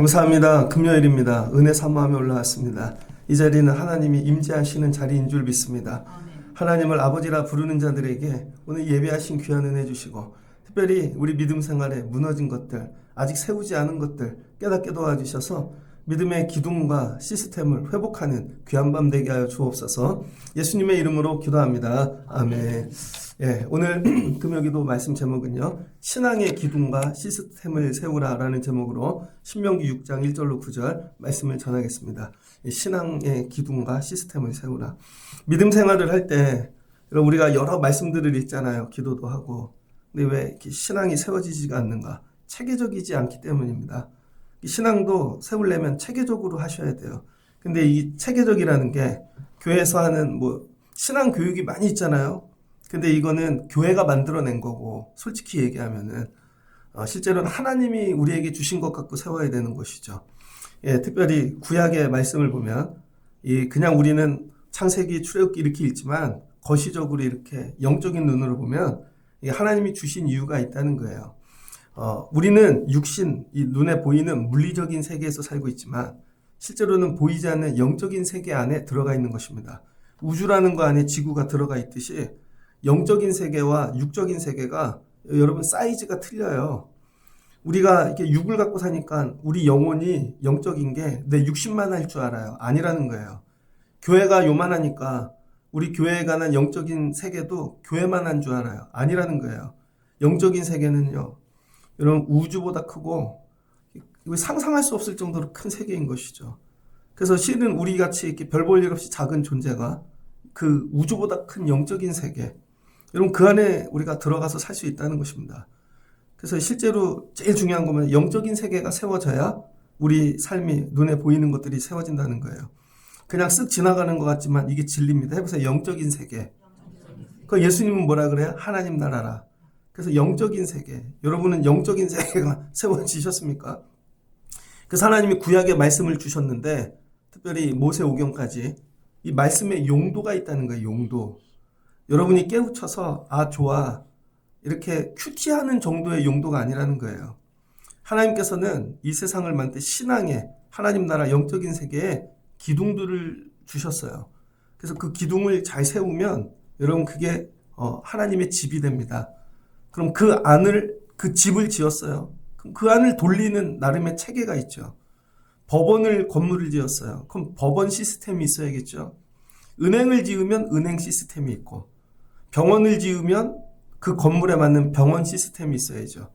감사합니다. 금요일입니다. 은혜 사모함에 올라왔습니다. 이 자리는 하나님이 임재하시는 자리인 줄 믿습니다. 하나님을 아버지라 부르는 자들에게 오늘 예배하신 귀한 은혜 주시고, 특별히 우리 믿음 생활에 무너진 것들, 아직 세우지 않은 것들 깨닫게 도와주셔서 믿음의 기둥과 시스템을 회복하는 귀한 밤 되게 하여 주옵소서. 예수님의 이름으로 기도합니다. 아멘. 오늘 금요기도 말씀 제목은요, 신앙의 기둥과 시스템을 세우라라는 제목으로 신명기 6장 1절로 9절 말씀을 전하겠습니다. 신앙의 기둥과 시스템을 세우라. 믿음 생활을 할 때 우리가 여러 말씀들을 읽잖아요. 기도도 하고. 근데 왜 이렇게 신앙이 세워지지가 않는가? 체계적이지 않기 때문입니다. 신앙도 세우려면 체계적으로 하셔야 돼요. 근데 이 체계적이라는 게 교회에서 하는 신앙 교육이 많이 있잖아요. 근데 이거는 교회가 만들어낸 거고, 솔직히 얘기하면은 실제로는 하나님이 우리에게 주신 것 갖고 세워야 되는 것이죠. 특별히 구약의 말씀을 보면 그냥 우리는 창세기, 출애굽기 이렇게 읽지만 거시적으로 이렇게 영적인 눈으로 보면 하나님이 주신 이유가 있다는 거예요. 우리는 육신, 이 눈에 보이는 물리적인 세계에서 살고 있지만 실제로는 보이지 않는 영적인 세계 안에 들어가 있는 것입니다. 우주라는 거 안에 지구가 들어가 있듯이 영적인 세계와 육적인 세계가 여러분 사이즈가 틀려요. 우리가 이렇게 육을 갖고 사니까 우리 영혼이 영적인 게 내 육신만 할 줄 알아요. 아니라는 거예요. 교회가 요만하니까 우리 교회에 관한 영적인 세계도 교회만 한 줄 알아요. 아니라는 거예요. 영적인 세계는요, 여러분 우주보다 크고 상상할 수 없을 정도로 큰 세계인 것이죠. 그래서 실은 우리같이 이렇게 별 볼 일 없이 작은 존재가 그 우주보다 큰 영적인 세계, 여러분 그 안에 우리가 들어가서 살 수 있다는 것입니다. 그래서 실제로 제일 중요한 거는 영적인 세계가 세워져야 우리 삶이 눈에 보이는 것들이 세워진다는 거예요. 그냥 쓱 지나가는 것 같지만 이게 진리입니다. 해보세요. 영적인 세계. 그 예수님은 뭐라 그래요? 하나님 나라라. 그래서 영적인 세계. 여러분은 영적인 세계가 세워지셨습니까? 그래서 하나님이 구약의 말씀을 주셨는데, 특별히 모세오경까지 이 말씀에 용도가 있다는 거예요. 용도. 여러분이 깨우쳐서 좋아 이렇게 큐티하는 정도의 용도가 아니라는 거예요. 하나님께서는 이 세상을 만들 신앙의 하나님 나라 영적인 세계에 기둥들을 주셨어요. 그래서 그 기둥을 잘 세우면 여러분 그게 하나님의 집이 됩니다. 그럼 그 집을 지었어요. 그럼 그 안을 돌리는 나름의 체계가 있죠. 건물을 지었어요. 그럼 법원 시스템이 있어야겠죠. 은행을 지으면 은행 시스템이 있고, 병원을 지으면 그 건물에 맞는 병원 시스템이 있어야죠.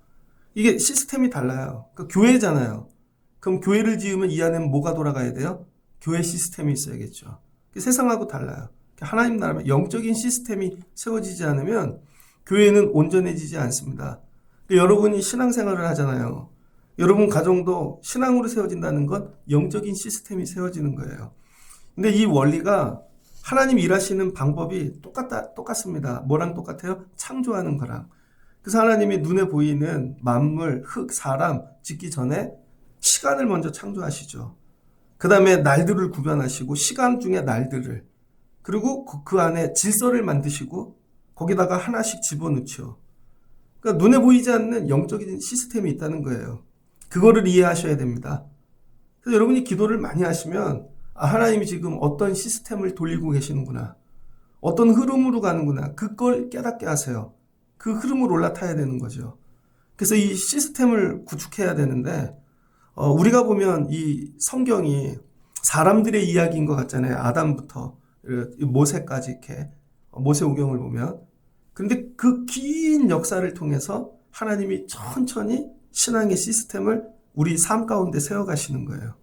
이게 시스템이 달라요. 그러니까 교회잖아요. 그럼 교회를 지으면 이 안에는 뭐가 돌아가야 돼요? 교회 시스템이 있어야겠죠. 세상하고 달라요. 하나님 나라면 영적인 시스템이 세워지지 않으면 교회는 온전해지지 않습니다. 여러분이 신앙생활을 하잖아요. 여러분 가정도 신앙으로 세워진다는 건 영적인 시스템이 세워지는 거예요. 근데 이 원리가 하나님 일하시는 방법이 똑같습니다. 뭐랑 똑같아요? 창조하는 거랑. 그래서 하나님이 눈에 보이는 만물, 흙, 사람 짓기 전에 시간을 먼저 창조하시죠. 그 다음에 날들을 구별하시고 시간 중에 날들을, 그리고 그 안에 질서를 만드시고 거기다가 하나씩 집어넣죠. 그러니까 눈에 보이지 않는 영적인 시스템이 있다는 거예요. 그거를 이해하셔야 됩니다. 그래서 여러분이 기도를 많이 하시면 하나님이 지금 어떤 시스템을 돌리고 계시는구나, 어떤 흐름으로 가는구나, 그걸 깨닫게 하세요. 그 흐름으로 올라타야 되는 거죠. 그래서 이 시스템을 구축해야 되는데 우리가 보면 이 성경이 사람들의 이야기인 것 같잖아요. 아담부터 모세까지 이렇게 모세오경을 보면. 그런데 그 긴 역사를 통해서 하나님이 천천히 신앙의 시스템을 우리 삶 가운데 세워가시는 거예요.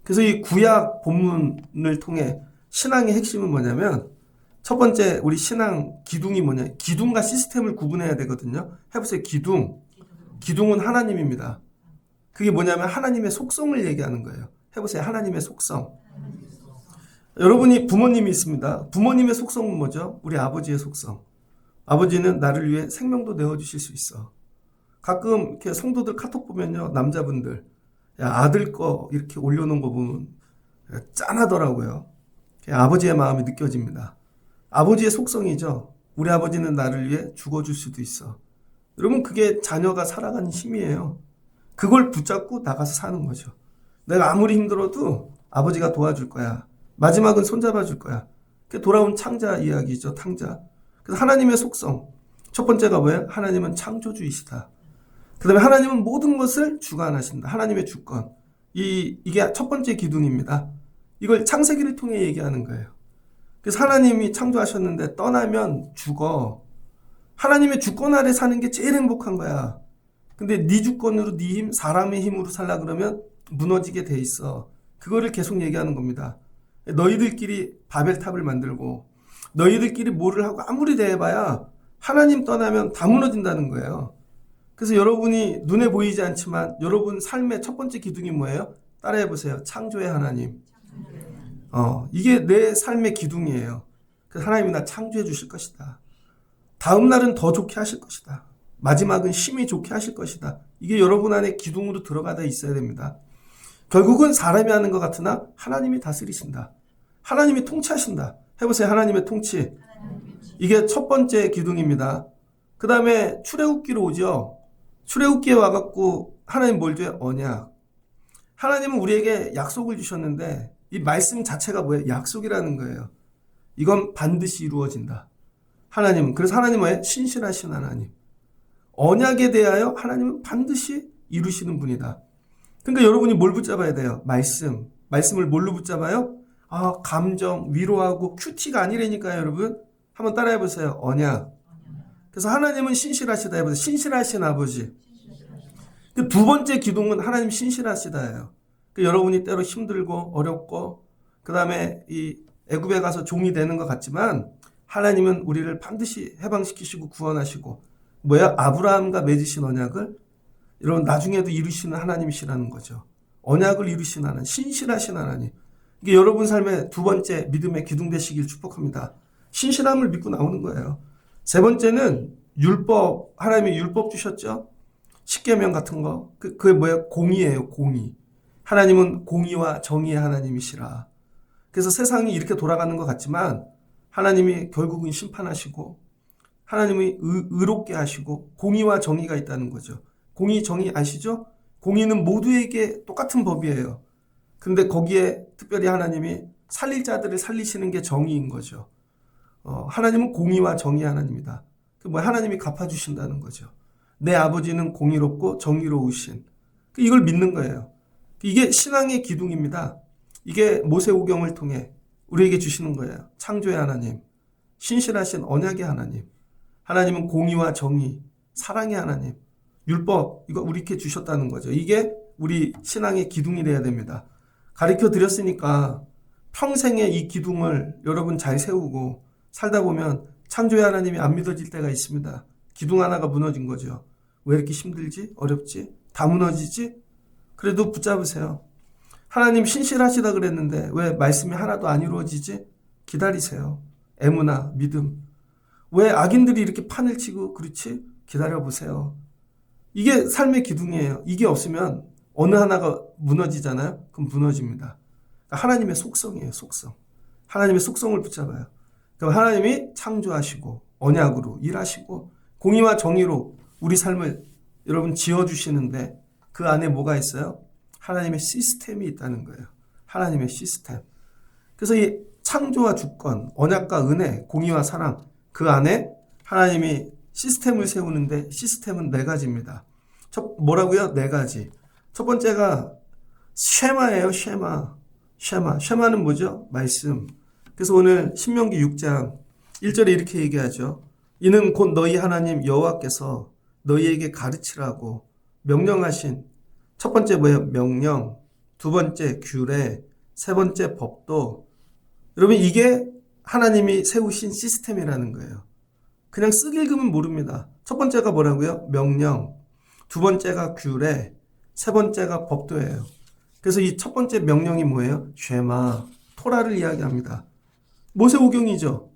그래서 이 구약 본문을 통해 신앙의 핵심은 뭐냐면, 첫 번째 우리 신앙 기둥이 뭐냐, 기둥과 시스템을 구분해야 되거든요. 해보세요. 기둥은 하나님입니다. 그게 뭐냐면 하나님의 속성을 얘기하는 거예요. 해보세요. 하나님의 속성. 여러분이 부모님이 있습니다. 부모님의 속성은 뭐죠? 우리 아버지의 속성. 아버지는 나를 위해 생명도 내어주실 수 있어. 가끔 이렇게 성도들 카톡 보면요, 남자분들 아들 거 이렇게 올려놓은 거 보면 짠하더라고요. 아버지의 마음이 느껴집니다. 아버지의 속성이죠. 우리 아버지는 나를 위해 죽어줄 수도 있어. 여러분 그게 자녀가 살아가는 힘이에요. 그걸 붙잡고 나가서 사는 거죠. 내가 아무리 힘들어도 아버지가 도와줄 거야. 마지막은 손잡아 줄 거야. 그게 돌아온 창자 이야기죠. 탕자. 그래서 하나님의 속성. 첫 번째가 뭐예요? 하나님은 창조주이시다. 그 다음에 하나님은 모든 것을 주관하신다. 하나님의 주권. 이게 첫 번째 기둥입니다. 이걸 창세기를 통해 얘기하는 거예요. 그래서 하나님이 창조하셨는데 떠나면 죽어. 하나님의 주권 아래 사는 게 제일 행복한 거야. 근데 네 주권으로 네 힘, 사람의 힘으로 살라 그러면 무너지게 돼 있어. 그거를 계속 얘기하는 겁니다. 너희들끼리 바벨탑을 만들고 너희들끼리 뭐를 하고 아무리 대해봐야 하나님 떠나면 다 무너진다는 거예요. 그래서 여러분이 눈에 보이지 않지만 여러분 삶의 첫 번째 기둥이 뭐예요? 따라해보세요. 창조의 하나님. 이게 내 삶의 기둥이에요. 그래서 하나님이 나 창조해 주실 것이다. 다음 날은 더 좋게 하실 것이다. 마지막은 심히 좋게 하실 것이다. 이게 여러분 안에 기둥으로 들어가다 있어야 됩니다. 결국은 사람이 하는 것 같으나 하나님이 다스리신다. 하나님이 통치하신다. 해보세요. 하나님의 통치. 이게 첫 번째 기둥입니다. 그 다음에 출애굽기로 오죠. 출애굽기에 와갖고 하나님 뭘 줘요? 언약. 하나님은 우리에게 약속을 주셨는데 이 말씀 자체가 뭐예요? 약속이라는 거예요. 이건 반드시 이루어진다. 하나님은. 그래서 하나님은 뭐예요? 신실하신 하나님. 언약에 대하여 하나님은 반드시 이루시는 분이다. 그러니까 여러분이 뭘 붙잡아야 돼요? 말씀. 말씀을 뭘로 붙잡아요? 감정, 위로하고 큐티가 아니라니까요, 여러분. 한번 따라해 보세요. 언약. 그래서 하나님은 신실하시다 해보세요. 신실하신 아버지. 그 두 번째 기둥은 하나님 신실하시다예요. 여러분이 때로 힘들고 어렵고 그 다음에 이 애굽에 가서 종이 되는 것 같지만 하나님은 우리를 반드시 해방시키시고 구원하시고 뭐야? 아브라함과 맺으신 언약을 여러분 나중에도 이루시는 하나님이시라는 거죠. 언약을 이루신 하나님, 신실하신 하나님. 이게 여러분 삶의 두 번째 믿음의 기둥 되시길 축복합니다. 신실함을 믿고 나오는 거예요. 세 번째는 율법, 하나님이 율법 주셨죠. 십계명 같은 거. 그게 뭐예요? 공의예요. 공의. 하나님은 공의와 정의의 하나님이시라. 그래서 세상이 이렇게 돌아가는 것 같지만 하나님이 결국은 심판하시고 하나님이 의롭게 하시고 공의와 정의가 있다는 거죠. 공의, 정의 아시죠? 공의는 모두에게 똑같은 법이에요. 근데 거기에 특별히 하나님이 살릴 자들을 살리시는 게 정의인 거죠. 하나님은 공의와 정의의 하나님이다. 하나님이 갚아주신다는 거죠. 내 아버지는 공의롭고 정의로우신. 이걸 믿는 거예요. 이게 신앙의 기둥입니다. 이게 모세오경을 통해 우리에게 주시는 거예요. 창조의 하나님, 신실하신 언약의 하나님, 하나님은 공의와 정의, 사랑의 하나님, 율법, 이거 우리께 주셨다는 거죠. 이게 우리 신앙의 기둥이 돼야 됩니다. 가르쳐 드렸으니까 평생에 이 기둥을 여러분 잘 세우고 살다 보면 창조의 하나님이 안 믿어질 때가 있습니다. 기둥 하나가 무너진 거죠. 왜 이렇게 힘들지? 어렵지? 다 무너지지? 그래도 붙잡으세요. 하나님 신실하시다 그랬는데 왜 말씀이 하나도 안 이루어지지? 기다리세요. 애무나 믿음. 왜 악인들이 이렇게 판을 치고 그렇지? 기다려보세요. 이게 삶의 기둥이에요. 이게 없으면 어느 하나가 무너지잖아요. 그럼 무너집니다. 하나님의 속성이에요. 속성. 하나님의 속성을 붙잡아요. 그럼 하나님이 창조하시고 언약으로 일하시고 공의와 정의로 우리 삶을 여러분 지어주시는데 그 안에 뭐가 있어요? 하나님의 시스템이 있다는 거예요. 하나님의 시스템. 그래서 이 창조와 주권, 언약과 은혜, 공의와 사랑 그 안에 하나님이 시스템을 세우는데 시스템은 네 가지입니다. 뭐라고요? 네 가지. 첫 번째가 쉐마예요. 쉐마. 쉐마는 뭐죠? 말씀. 그래서 오늘 신명기 6장 1절에 이렇게 얘기하죠. 이는 곧 너희 하나님 여호와께서 너희에게 가르치라고 명령하신 첫 번째 뭐예요? 명령. 두 번째 규례. 세 번째 법도. 여러분 이게 하나님이 세우신 시스템이라는 거예요. 그냥 쓰기 읽으면 모릅니다. 첫 번째가 뭐라고요? 명령. 두 번째가 규례. 세 번째가 법도예요. 그래서 이 첫 번째 명령이 뭐예요? 쉐마. 토라를 이야기합니다. 모세오경이죠.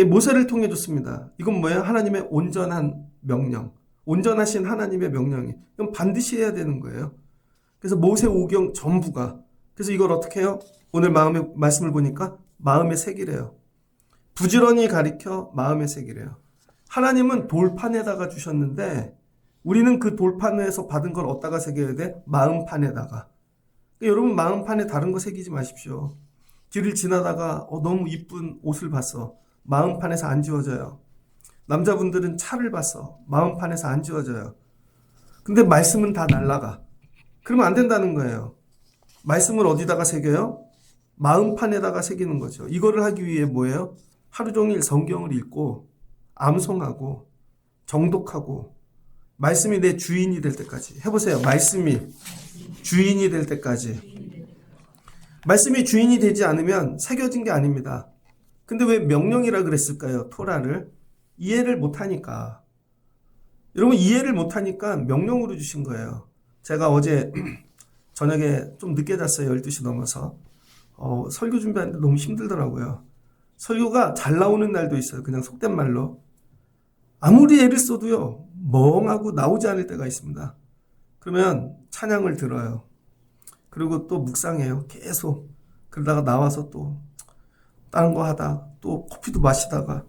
모세를 통해 줬습니다. 이건 뭐예요? 하나님의 온전한 명령. 온전하신 하나님의 명령이. 이건 반드시 해야 되는 거예요. 그래서 모세오경 전부가. 그래서 이걸 어떻게 해요? 오늘 마음의 말씀을 보니까 마음에 새기래요. 부지런히 가리켜 마음에 새기래요. 하나님은 돌판에다가 주셨는데 우리는 그 돌판에서 받은 걸 어디다가 새겨야 돼? 마음판에다가. 여러분 마음판에 다른 거 새기지 마십시오. 길을 지나다가 너무 이쁜 옷을 봤어. 마음판에서 안 지워져요. 남자분들은 차를 봤어. 마음판에서 안 지워져요. 근데 말씀은 다 날라가. 그러면 안 된다는 거예요. 말씀을 어디다가 새겨요? 마음판에다가 새기는 거죠. 이거를 하기 위해 뭐예요? 하루 종일 성경을 읽고 암송하고 정독하고 말씀이 내 주인이 될 때까지 해보세요. 말씀이 주인이 될 때까지. 말씀이 주인이 되지 않으면 새겨진 게 아닙니다. 근데 왜 명령이라 그랬을까요? 토라를 이해를 못하니까. 여러분 이해를 못하니까 명령으로 주신 거예요. 제가 어제 저녁에 좀 늦게 잤어요. 12시 넘어서. 설교 준비하는데 너무 힘들더라고요. 설교가 잘 나오는 날도 있어요. 그냥 속된 말로. 아무리 애를 써도요. 멍하고 나오지 않을 때가 있습니다. 그러면 찬양을 들어요. 그리고 또 묵상해요. 계속. 그러다가 나와서 또 다른 거 하다 또 커피도 마시다가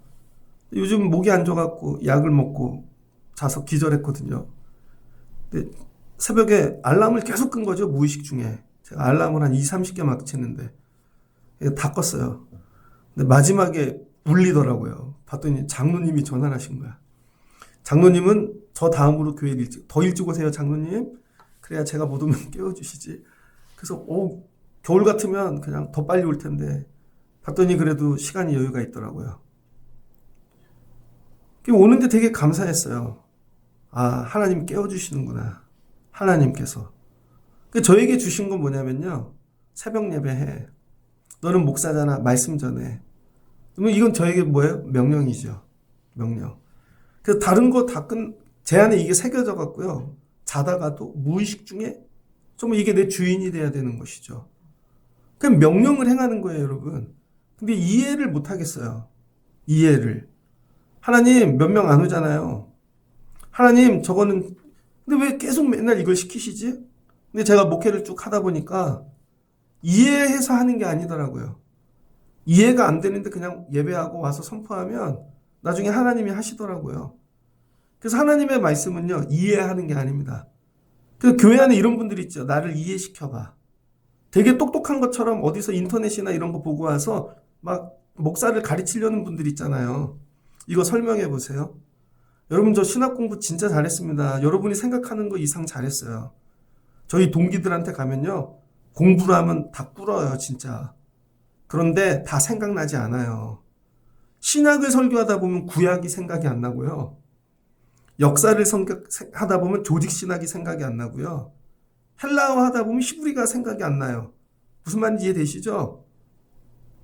요즘 목이 안 좋아갖고 약을 먹고 자서 기절했거든요. 근데 새벽에 알람을 계속 끈 거죠. 무의식 중에. 제가 알람을 한 20-30개 막 치는데 다 껐어요. 근데 마지막에 울리더라고요. 봤더니 장로님이 전화를 하신 거야. 장로님은 저 다음으로 교회를 더 일찍 오세요, 장로님. 그래야 제가 못 오면 깨워주시지. 그래서 겨울 같으면 그냥 더 빨리 올 텐데 봤더니 그래도 시간이 여유가 있더라고요. 오는데 되게 감사했어요. 아, 하나님 깨워주시는구나. 하나님께서. 저에게 주신 건 뭐냐면요. 새벽 예배해. 너는 목사잖아. 말씀 전해. 그러면 이건 저에게 뭐예요? 명령이죠. 명령. 그래서 다른 거 다 제 안에 이게 새겨져 갖고요. 자다가도 무의식 중에 좀 이게 내 주인이 돼야 되는 것이죠. 그냥 명령을 행하는 거예요, 여러분. 근데 이해를 못 하겠어요. 이해를. 하나님 몇 명 안 오잖아요. 하나님 저거는 근데 왜 계속 맨날 이걸 시키시지? 근데 제가 목회를 쭉 하다 보니까 이해해서 하는 게 아니더라고요. 이해가 안 되는데 그냥 예배하고 와서 선포하면 나중에 하나님이 하시더라고요. 그래서 하나님의 말씀은요, 이해하는 게 아닙니다. 그래서 교회 안에 이런 분들이 있죠. 나를 이해시켜봐. 되게 똑똑한 것처럼 어디서 인터넷이나 이런 거 보고 와서 막 목사를 가르치려는 분들 있잖아요. 이거 설명해 보세요. 여러분 저 신학 공부 진짜 잘했습니다. 여러분이 생각하는 거 이상 잘했어요. 저희 동기들한테 가면요. 공부를 하면 다 꿇어요, 진짜. 그런데 다 생각나지 않아요. 신학을 설교하다 보면 구약이 생각이 안 나고요. 역사를 하다 보면 조직신학이 생각이 안 나고요. 헬라어 하다 보면 히브리가 생각이 안 나요. 무슨 말인지 이해되시죠?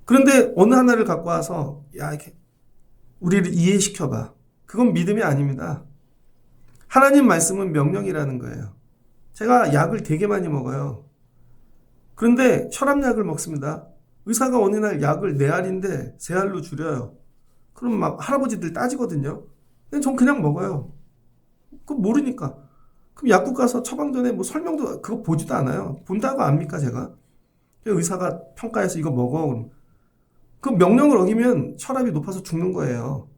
그런데 어느 하나를 갖고 와서 야, 이렇게 우리를 이해시켜봐. 그건 믿음이 아닙니다. 하나님 말씀은 명령이라는 거예요. 제가 약을 되게 많이 먹어요. 그런데 혈압약을 먹습니다. 의사가 어느 날 약을 4알인데 3알로 줄여요. 그럼 막 할아버지들 따지거든요. 근데 전 그냥 먹어요. 그거 모르니까. 그럼 약국 가서 처방 전에 뭐 설명도 그거 보지도 않아요. 본다고 압니까 제가? 의사가 평가해서 이거 먹어. 그럼 그 명령을 어기면 혈압이 높아서 죽는 거예요.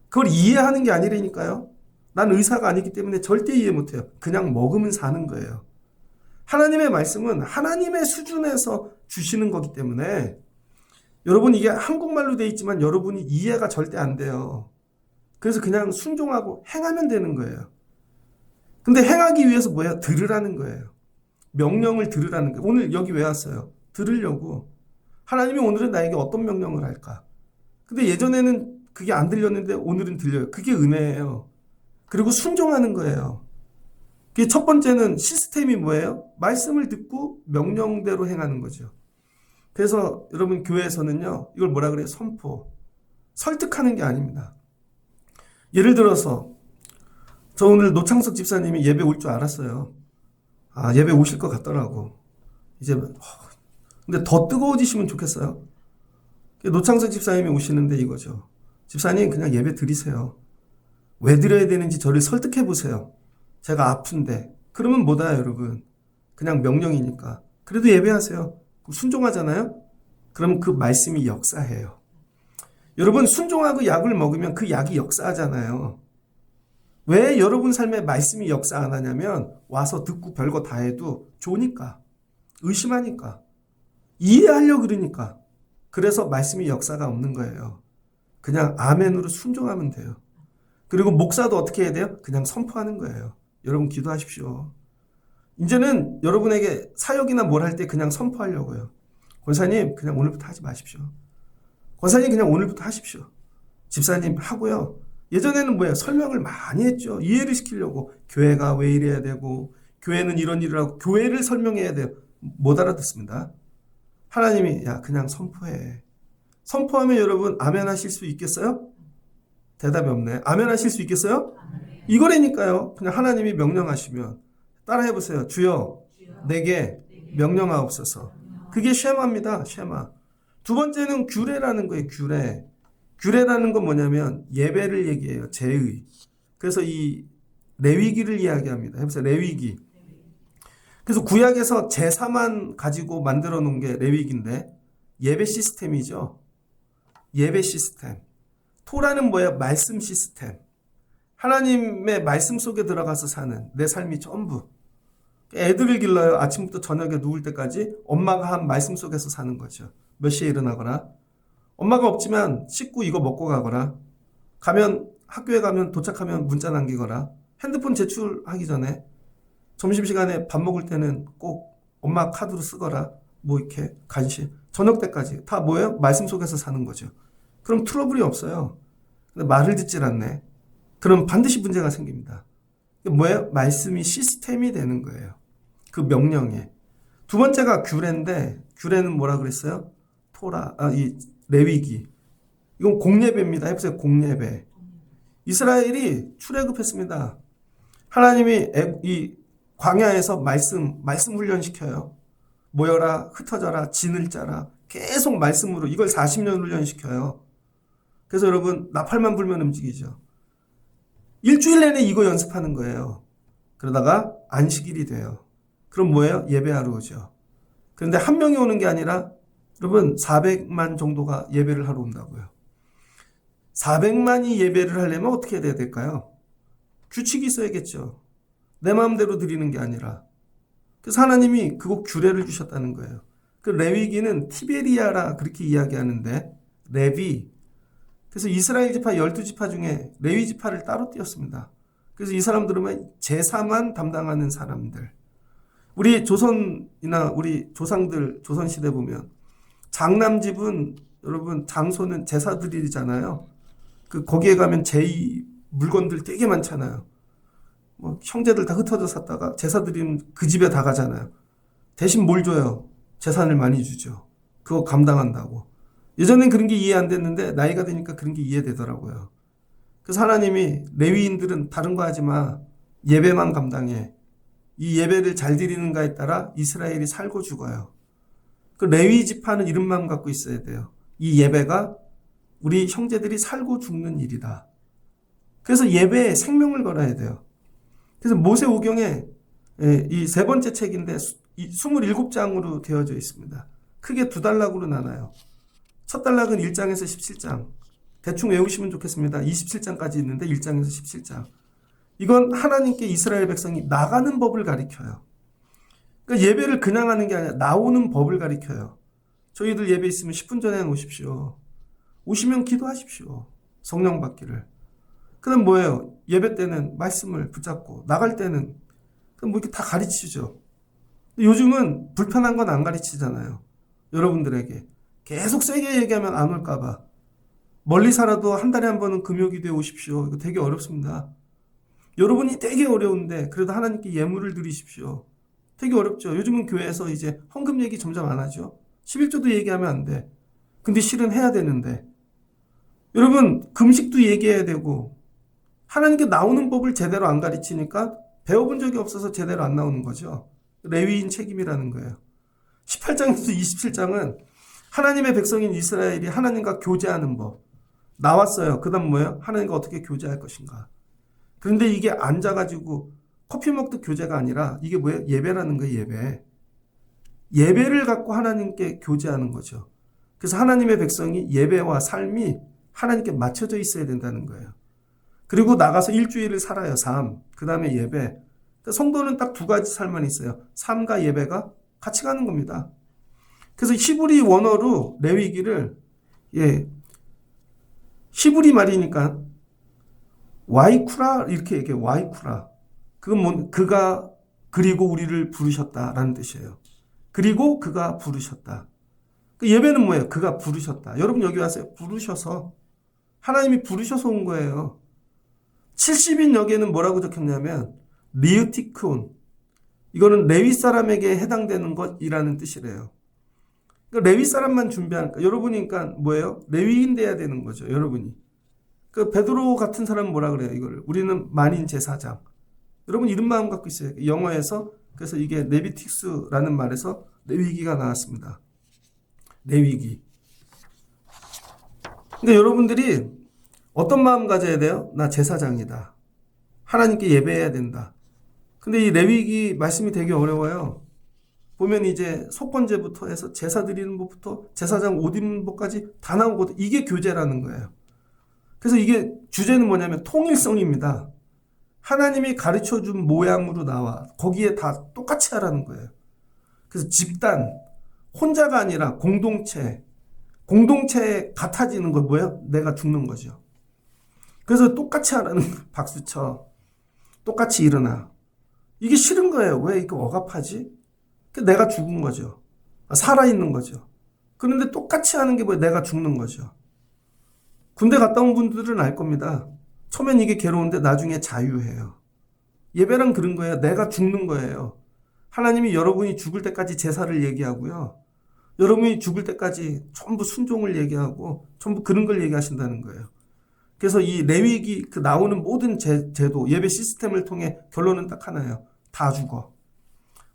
그걸 이해하는 게 아니라니까요. 난 의사가 아니기 때문에 절대 이해 못해요. 그냥 먹으면 사는 거예요. 하나님의 말씀은 하나님의 수준에서 주시는 거기 때문에 여러분 이게 한국말로 돼 있지만 여러분이 이해가 절대 안 돼요. 그래서 그냥 순종하고 행하면 되는 거예요. 근데 행하기 위해서 뭐야? 들으라는 거예요. 명령을 들으라는 거예요. 오늘 여기 왜 왔어요? 들으려고. 하나님이 오늘은 나에게 어떤 명령을 할까? 근데 예전에는 그게 안 들렸는데 오늘은 들려요. 그게 은혜예요. 그리고 순종하는 거예요. 그게 첫 번째는 시스템이 뭐예요? 말씀을 듣고 명령대로 행하는 거죠. 그래서 여러분 교회에서는요. 이걸 뭐라 그래요? 선포. 설득하는 게 아닙니다. 예를 들어서 저 오늘 노창석 집사님이 예배 올 줄 알았어요. 아, 예배 오실 것 같더라고. 이제 근데 더 뜨거워지시면 좋겠어요. 노창석 집사님이 오시는데 이거죠. 집사님 그냥 예배 드리세요. 왜 드려야 되는지 저를 설득해 보세요. 제가 아픈데. 그러면 뭐다 여러분. 그냥 명령이니까. 그래도 예배하세요. 그럼 순종하잖아요. 그럼 그 말씀이 역사해요. 여러분 순종하고 약을 먹으면 그 약이 역사하잖아요. 왜 여러분 삶에 말씀이 역사 안 하냐면 와서 듣고 별거 다 해도 좋으니까. 의심하니까. 이해하려고 그러니까. 그래서 말씀이 역사가 없는 거예요. 그냥 아멘으로 순종하면 돼요. 그리고 목사도 어떻게 해야 돼요? 그냥 선포하는 거예요. 여러분 기도하십시오. 이제는 여러분에게 사역이나 뭘 할 때 그냥 선포하려고요. 권사님 그냥 오늘부터 하지 마십시오. 권사님 그냥 오늘부터 하십시오. 집사님 하고요. 예전에는 뭐예요? 설명을 많이 했죠. 이해를 시키려고. 교회가 왜 이래야 되고 교회는 이런 일을 하고 교회를 설명해야 돼요. 못 알아듣습니다. 하나님이 야 그냥 선포해. 선포하면 여러분 아멘 하실 수 있겠어요? 대답이 없네. 아멘 하실 수 있겠어요? 이거라니까요. 그냥 하나님이 명령하시면 따라해 보세요. 주여 내게 명령하옵소서. 그게 쉐마입니다. 쉐마. 두 번째는 규례라는 거예요. 규례. 규례라는 건 뭐냐면 예배를 얘기해요. 제의. 그래서 이 레위기를 이야기합니다. 해보세요. 레위기. 그래서 구약에서 제사만 가지고 만들어 놓은 게 레위기인데 예배 시스템이죠. 예배 시스템. 토라는 뭐예요? 말씀 시스템. 하나님의 말씀 속에 들어가서 사는 내 삶이 전부. 애들을 길러요. 아침부터 저녁에 누울 때까지 엄마가 한 말씀 속에서 사는 거죠. 몇 시에 일어나거나 엄마가 없지만 씻고 이거 먹고 가거나 가면 학교에 가면 도착하면 문자 남기거나 핸드폰 제출하기 전에 점심시간에 밥 먹을 때는 꼭 엄마 카드로 쓰거라 뭐 이렇게 간식 저녁 때까지 다 뭐예요? 말씀 속에서 사는 거죠. 그럼 트러블이 없어요. 근데 말을 듣질 않네. 그럼 반드시 문제가 생깁니다. 뭐예요? 말씀이 시스템이 되는 거예요. 그 명령에. 두 번째가 규례인데 규례는 뭐라 그랬어요? 토라, 이 레위기. 이건 공예배입니다. 해보세요. 공예배. 이스라엘이 출애굽했습니다. 하나님이 이 광야에서 말씀 훈련시켜요. 모여라, 흩어져라, 진을 짜라. 계속 말씀으로 이걸 40년 훈련시켜요. 그래서 여러분 나팔만 불면 움직이죠. 일주일 내내 이거 연습하는 거예요. 그러다가 안식일이 돼요. 그럼 뭐예요? 예배하러 오죠. 그런데 한 명이 오는 게 아니라 여러분 400만 정도가 예배를 하러 온다고요. 400만이 예배를 하려면 어떻게 해야 될까요? 규칙이 있어야겠죠. 내 마음대로 드리는 게 아니라. 그래서 하나님이 그거 규례를 주셨다는 거예요. 그 레위기는 티베리아라 그렇게 이야기하는데 레비. 그래서 이스라엘 지파 12지파 중에 레위 지파를 따로 띄었습니다. 그래서 이 사람들은 제사만 담당하는 사람들. 우리 조선이나 우리 조상들 조선시대 보면 장남집은 여러분 장소는 제사드리잖아요. 그 거기에 가면 제이 물건들 되게 많잖아요. 뭐 형제들 다 흩어져 샀다가 제사 드리면 그 집에 다 가잖아요. 대신 뭘 줘요? 재산을 많이 주죠. 그거 감당한다고. 예전엔 그런 게 이해 안 됐는데 나이가 드니까 그런 게 이해되더라고요. 그래서 하나님이 레위인들은 다른 거 하지 마. 예배만 감당해. 이 예배를 잘 드리는가에 따라 이스라엘이 살고 죽어요. 그 레위 지파는 이런 마음 갖고 있어야 돼요. 이 예배가 우리 형제들이 살고 죽는 일이다. 그래서 예배에 생명을 걸어야 돼요. 그래서 모세오경에 이 세 번째 책인데 27장으로 되어져 있습니다. 크게 두 단락으로 나눠요. 첫 단락은 1장에서 17장. 대충 외우시면 좋겠습니다. 27장까지 있는데 1장에서 17장. 이건 하나님께 이스라엘 백성이 나가는 법을 가리켜요. 그러니까 예배를 그냥 하는 게 아니라 나오는 법을 가리켜요. 저희들 예배 있으면 10분 전에 오십시오. 오시면 기도하십시오. 성령 받기를. 그럼 뭐예요? 예배 때는 말씀을 붙잡고 나갈 때는 그럼 뭐 이렇게 다 가르치죠. 요즘은 불편한 건 안 가르치잖아요. 여러분들에게. 계속 세게 얘기하면 안 올까 봐. 멀리 살아도 한 달에 한 번은 금요기도에 오십시오. 이거 되게 어렵습니다. 여러분이 되게 어려운데 그래도 하나님께 예물을 드리십시오. 되게 어렵죠. 요즘은 교회에서 이제 헌금 얘기 점점 안 하죠. 11조도 얘기하면 안 돼. 근데 실은 해야 되는데. 여러분 금식도 얘기해야 되고 하나님께 나오는 법을 제대로 안 가르치니까 배워본 적이 없어서 제대로 안 나오는 거죠. 레위인 책임이라는 거예요. 18장에서 27장은 하나님의 백성인 이스라엘이 하나님과 교제하는 법 나왔어요. 그 다음 뭐예요? 하나님과 어떻게 교제할 것인가. 그런데 이게 앉아가지고 커피 먹듯 교제가 아니라 이게 뭐예요? 예배라는 거예요. 예배. 예배를 갖고 하나님께 교제하는 거죠. 그래서 하나님의 백성이 예배와 삶이 하나님께 맞춰져 있어야 된다는 거예요. 그리고 나가서 일주일을 살아요. 삶. 그 다음에 예배. 성도는 딱 두 가지 삶만 있어요. 삶과 예배가 같이 가는 겁니다. 그래서 히브리 원어로 레위기를 히브리 말이니까 와이쿠라 이렇게 얘기해. 와이쿠라. 그건 그가 그리고 우리를 부르셨다라는 뜻이에요. 그리고 그가 부르셨다. 그 예배는 뭐예요? 그가 부르셨다. 여러분 여기 와서 부르셔서 하나님이 부르셔서 온 거예요. 70인 여기에는 뭐라고 적혔냐면 리우티크온. 이거는 레위 사람에게 해당되는 것이라는 뜻이래요. 그러니까 레위 사람만 준비하니까 여러분이 그러니까 뭐예요? 레위인 돼야 되는 거죠. 여러분이. 그 베드로 같은 사람은 뭐라 그래요? 이거를 우리는 만인 제사장. 여러분 이런 마음 갖고 있어요. 영어에서 그래서 이게 레비틱스라는 말에서 레위기가 나왔습니다. 레위기. 그러니까 여러분들이 어떤 마음 가져야 돼요? 나 제사장이다. 하나님께 예배해야 된다. 근데 이 레위기 말씀이 되게 어려워요. 보면 이제 속건제부터 해서 제사 드리는 법부터 제사장 옷 입는 법까지 다 나오거든. 이게 교제라는 거예요. 그래서 이게 주제는 뭐냐면 통일성입니다. 하나님이 가르쳐준 모양으로 나와. 거기에 다 똑같이 하라는 거예요. 그래서 집단, 혼자가 아니라 공동체, 공동체에 같아지는 거 뭐예요? 내가 죽는 거죠. 그래서 똑같이 하라는 박수 쳐. 똑같이 일어나. 이게 싫은 거예요. 왜 이거 억압하지? 내가 죽은 거죠. 살아있는 거죠. 그런데 똑같이 하는 게 뭐예요? 내가 죽는 거죠. 군대 갔다 온 분들은 알 겁니다. 처음엔 이게 괴로운데 나중에 자유해요. 예배란 그런 거예요. 내가 죽는 거예요. 하나님이 여러분이 죽을 때까지 제사를 얘기하고요. 여러분이 죽을 때까지 전부 순종을 얘기하고 전부 그런 걸 얘기하신다는 거예요. 그래서 이 레위기 그 나오는 모든 제도, 예배 시스템을 통해 결론은 딱 하나예요. 다 죽어.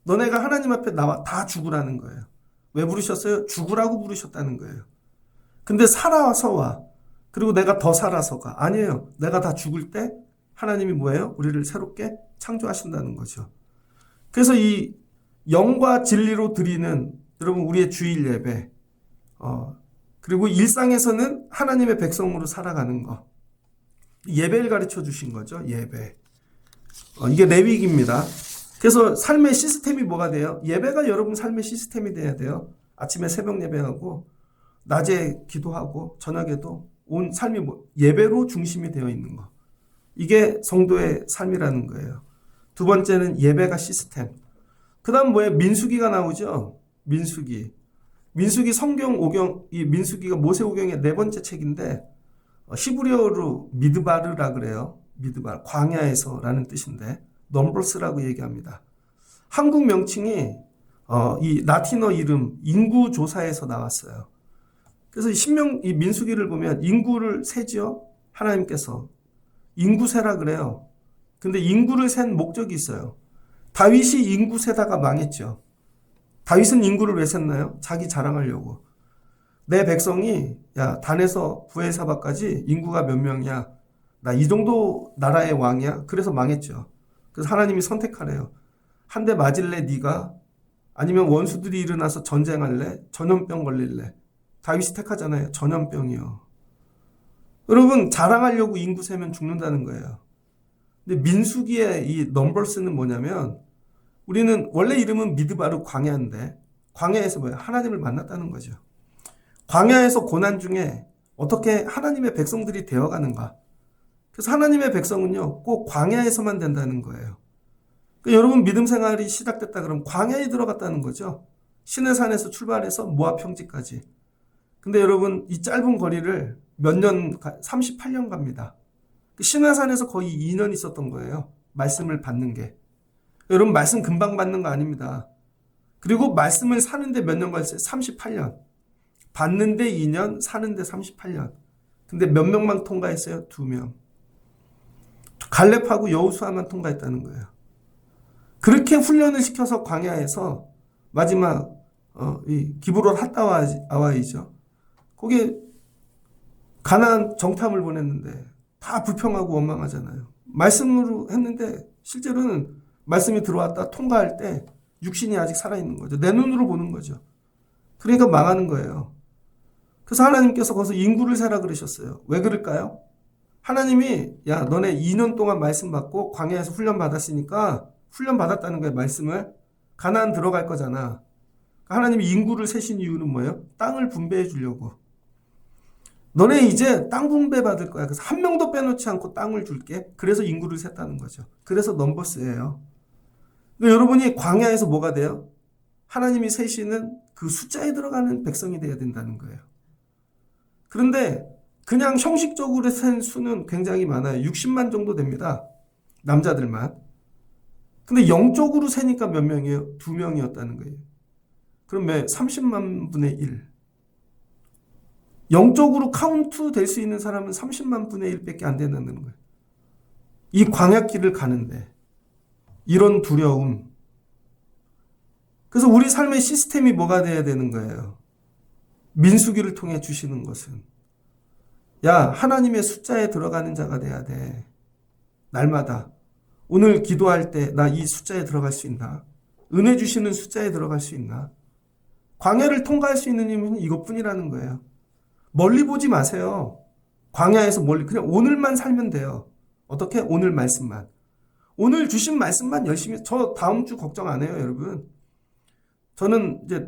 너네가 하나님 앞에 나와 다 죽으라는 거예요. 왜 부르셨어요? 죽으라고 부르셨다는 거예요. 근데 살아서 와. 그리고 내가 더 살아서가. 아니에요. 내가 다 죽을 때 하나님이 뭐예요? 우리를 새롭게 창조하신다는 거죠. 그래서 이 영과 진리로 드리는 여러분 우리의 주일 예배 그리고 일상에서는 하나님의 백성으로 살아가는 거. 예배를 가르쳐 주신 거죠. 예배. 이게 레위기입니다. 그래서 삶의 시스템이 뭐가 돼요? 예배가 여러분 삶의 시스템이 돼야 돼요. 아침에 새벽 예배하고 낮에 기도하고 저녁에도 온 삶이 예배로 중심이 되어 있는 거. 이게 성도의 삶이라는 거예요. 두 번째는 예배가 시스템. 그 다음 뭐예요? 민수기가 나오죠. 민수기. 민수기 성경 오경, 이 민수기가 모세오경의 네 번째 책인데 히브리어로 미드바르라 그래요. 미드바르, 광야에서라는 뜻인데 넘버스라고 얘기합니다. 한국 명칭이 이 라틴어 이름 인구조사에서 나왔어요. 그래서 이 민수기를 보면 인구를 세죠. 하나님께서 인구세라 그래요. 근데 인구를 센 목적이 있어요. 다윗이 인구 세다가 망했죠. 다윗은 인구를 왜 셌나요? 자기 자랑하려고. 내 백성이 야 단에서 부에사바까지 인구가 몇 명이야. 나 이 정도 나라의 왕이야. 그래서 망했죠. 그래서 하나님이 선택하래요. 한 대 맞을래 네가? 아니면 원수들이 일어나서 전쟁할래? 전염병 걸릴래? 다윗이 택하잖아요. 전염병이요. 여러분 자랑하려고 인구 세면 죽는다는 거예요. 근데 민수기의 이 넘버스는 뭐냐면 우리는 원래 이름은 미드바르 광야인데 광야에서 뭐예요? 하나님을 만났다는 거죠. 광야에서 고난 중에 어떻게 하나님의 백성들이 되어가는가. 그래서 하나님의 백성은요 꼭 광야에서만 된다는 거예요. 그러니까 여러분 믿음 생활이 시작됐다 그러면 광야에 들어갔다는 거죠. 시내산에서 출발해서 모압 평지까지. 근데 여러분 이 짧은 거리를 몇 년, 38년 갑니다. 시내산에서 거의 2년 있었던 거예요. 말씀을 받는 게. 여러분 말씀 금방 받는 거 아닙니다. 그리고 말씀을 사는데 몇 년 걸렸어요? 38년. 받는데 2년, 사는데 38년. 근데 몇 명만 통과했어요? 2명. 갈렙하고 여호수아만 통과했다는 거예요. 그렇게 훈련을 시켜서 광야에서 마지막 이 기브롯 핫다와이죠. 거기에 가나안 정탐을 보냈는데 다 불평하고 원망하잖아요. 말씀으로 했는데 실제로는 말씀이 들어왔다 통과할 때 육신이 아직 살아있는 거죠. 내 눈으로 보는 거죠. 그러니까 망하는 거예요. 그래서 하나님께서 거기서 인구를 세라 그러셨어요. 왜 그럴까요? 하나님이 야 너네 2년 동안 말씀 받고 광야에서 훈련 받았으니까 훈련 받았다는 거예요. 말씀을. 가나안 들어갈 거잖아. 하나님이 인구를 세신 이유는 뭐예요? 땅을 분배해 주려고. 너네 이제 땅 분배 받을 거야. 그래서 한 명도 빼놓지 않고 땅을 줄게. 그래서 인구를 셌다는 거죠. 그래서 넘버스예요. 그러니까 여러분이 광야에서 뭐가 돼요? 하나님이 세시는 그 숫자에 들어가는 백성이 돼야 된다는 거예요. 그런데 그냥 형식적으로 센 수는 굉장히 많아요. 60만 정도 됩니다. 남자들만. 근데 영적으로 세니까 몇 명이에요? 2명이었다는 거예요. 그럼 30만 분의 1. 영적으로 카운트 될 수 있는 사람은 30만 분의 1밖에 안 된다는 거예요. 이 광야길을 가는데 이런 두려움. 그래서 우리 삶의 시스템이 뭐가 돼야 되는 거예요? 민수기를 통해 주시는 것은 야, 하나님의 숫자에 들어가는 자가 돼야 돼. 날마다. 오늘 기도할 때 나 이 숫자에 들어갈 수 있나? 은혜 주시는 숫자에 들어갈 수 있나? 광야를 통과할 수 있는 힘은 이것뿐이라는 거예요. 멀리 보지 마세요. 광야에서 멀리 그냥 오늘만 살면 돼요. 어떻게? 오늘 말씀만. 오늘 주신 말씀만 열심히. 저 다음 주 걱정 안 해요, 여러분. 저는 이제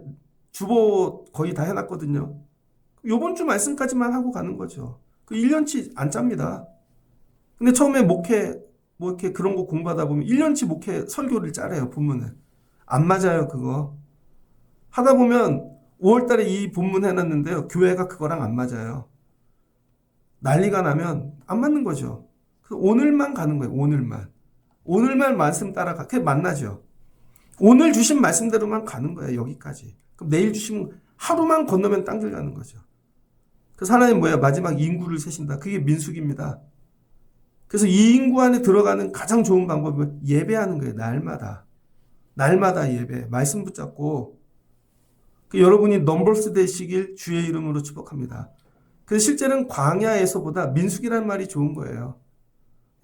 주보 거의 다 해놨거든요. 요번 주 말씀까지만 하고 가는 거죠. 그 1년치 안 짭니다. 근데 처음에 목회 뭐 이렇게 그런 거 공부하다 보면 1년치 목회 설교를 짜래요, 본문을. 안 맞아요, 그거. 하다 보면 5월 달에 이 본문 해놨는데요. 교회가 그거랑 안 맞아요. 난리가 나면 안 맞는 거죠. 그래서 오늘만 가는 거예요, 오늘만. 오늘만 말씀 따라가. 그게 만나죠. 오늘 주신 말씀대로만 가는 거예요, 여기까지. 그럼 내일 주시면 하루만 건너면 땅들 가는 거죠. 그래서 하나님 뭐야? 마지막 인구를 세신다. 그게 민수기입니다. 그래서 이 인구 안에 들어가는 가장 좋은 방법은 예배하는 거예요. 날마다. 날마다 예배. 말씀 붙잡고 여러분이 넘버스 되시길 주의 이름으로 축복합니다. 그래서 실제는 광야에서보다 민수기라는 말이 좋은 거예요.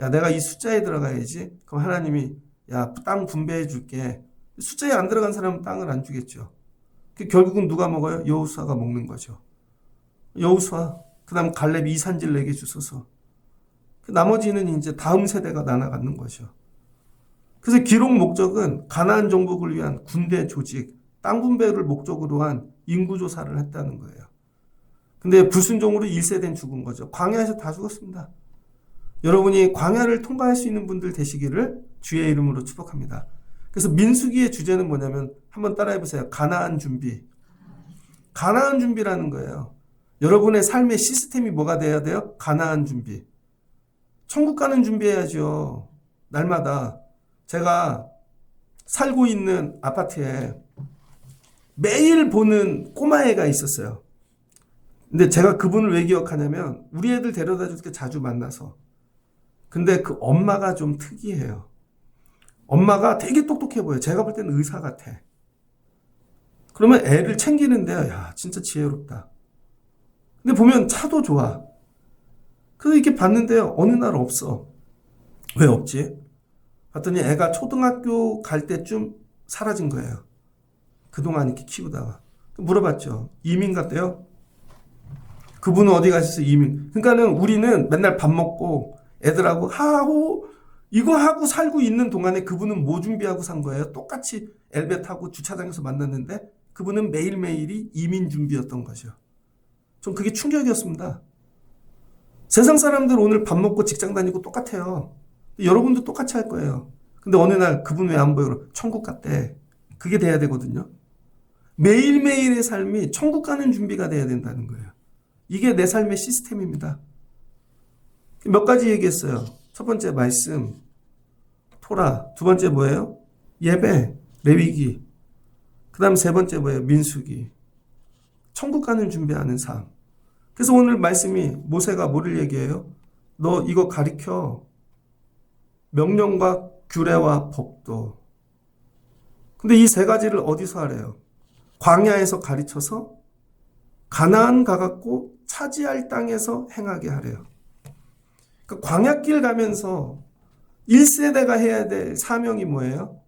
야, 내가 이 숫자에 들어가야지. 그럼 하나님이 야, 땅 분배해 줄게. 숫자에 안 들어간 사람은 땅을 안 주겠죠. 결국은 누가 먹어요? 여호수아가 먹는 거죠. 여호수아, 그 다음 갈렙 이 산지를 내게 주소서. 나머지는 이제 다음 세대가 나눠가는 거죠. 그래서 기록 목적은 가나안 정복을 위한 군대 조직, 땅 분배를 목적으로 한 인구조사를 했다는 거예요. 근데 불순종으로 1세대는 죽은 거죠. 광야에서 다 죽었습니다. 여러분이 광야를 통과할 수 있는 분들 되시기를 주의 이름으로 축복합니다. 그래서 민수기의 주제는 뭐냐면 한번 따라해보세요. 가나안 준비. 가나안 준비라는 거예요. 여러분의 삶의 시스템이 뭐가 돼야 돼요? 가나안 준비. 천국 가는 준비해야죠. 날마다. 제가 살고 있는 아파트에 매일 보는 꼬마애가 있었어요. 근데 제가 그분을 왜 기억하냐면 우리 애들 데려다 줄 때 자주 만나서. 근데 그 엄마가 좀 특이해요. 엄마가 되게 똑똑해 보여요. 제가 볼 때는 의사 같아. 그러면 애를 챙기는데요. 야, 진짜 지혜롭다. 근데 보면 차도 좋아. 그래서 이렇게 봤는데요. 어느 날 없어. 왜 없지? 봤더니 애가 초등학교 갈 때쯤 사라진 거예요. 그동안 이렇게 키우다가. 물어봤죠. 이민 갔대요? 그분은 어디 가셨어요? 이민. 그러니까는 우리는 맨날 밥 먹고 애들하고 하호 이거 하고 살고 있는 동안에 그분은 뭐 준비하고 산 거예요? 똑같이 엘베 타고 주차장에서 만났는데 그분은 매일매일이 이민 준비였던 거죠. 전 그게 충격이었습니다. 세상 사람들 오늘 밥 먹고 직장 다니고 똑같아요. 여러분도 똑같이 할 거예요. 근데 어느 날 그분 왜 안 보여요? 천국 갔대. 그게 돼야 되거든요. 매일매일의 삶이 천국 가는 준비가 돼야 된다는 거예요. 이게 내 삶의 시스템입니다. 몇 가지 얘기했어요. 첫 번째 말씀, 토라. 두 번째 뭐예요? 예배, 레위기. 그 다음 세 번째 뭐예요? 민수기. 천국 가는 준비하는 삶. 그래서 오늘 말씀이 모세가 뭐를 얘기해요? 너 이거 가르쳐. 명령과 규례와 법도. 근데 이 세 가지를 어디서 하래요? 광야에서 가르쳐서 가나안 가갖고 차지할 땅에서 행하게 하래요. 그러니까 광야길 가면서 1세대가 해야 될 사명이 뭐예요?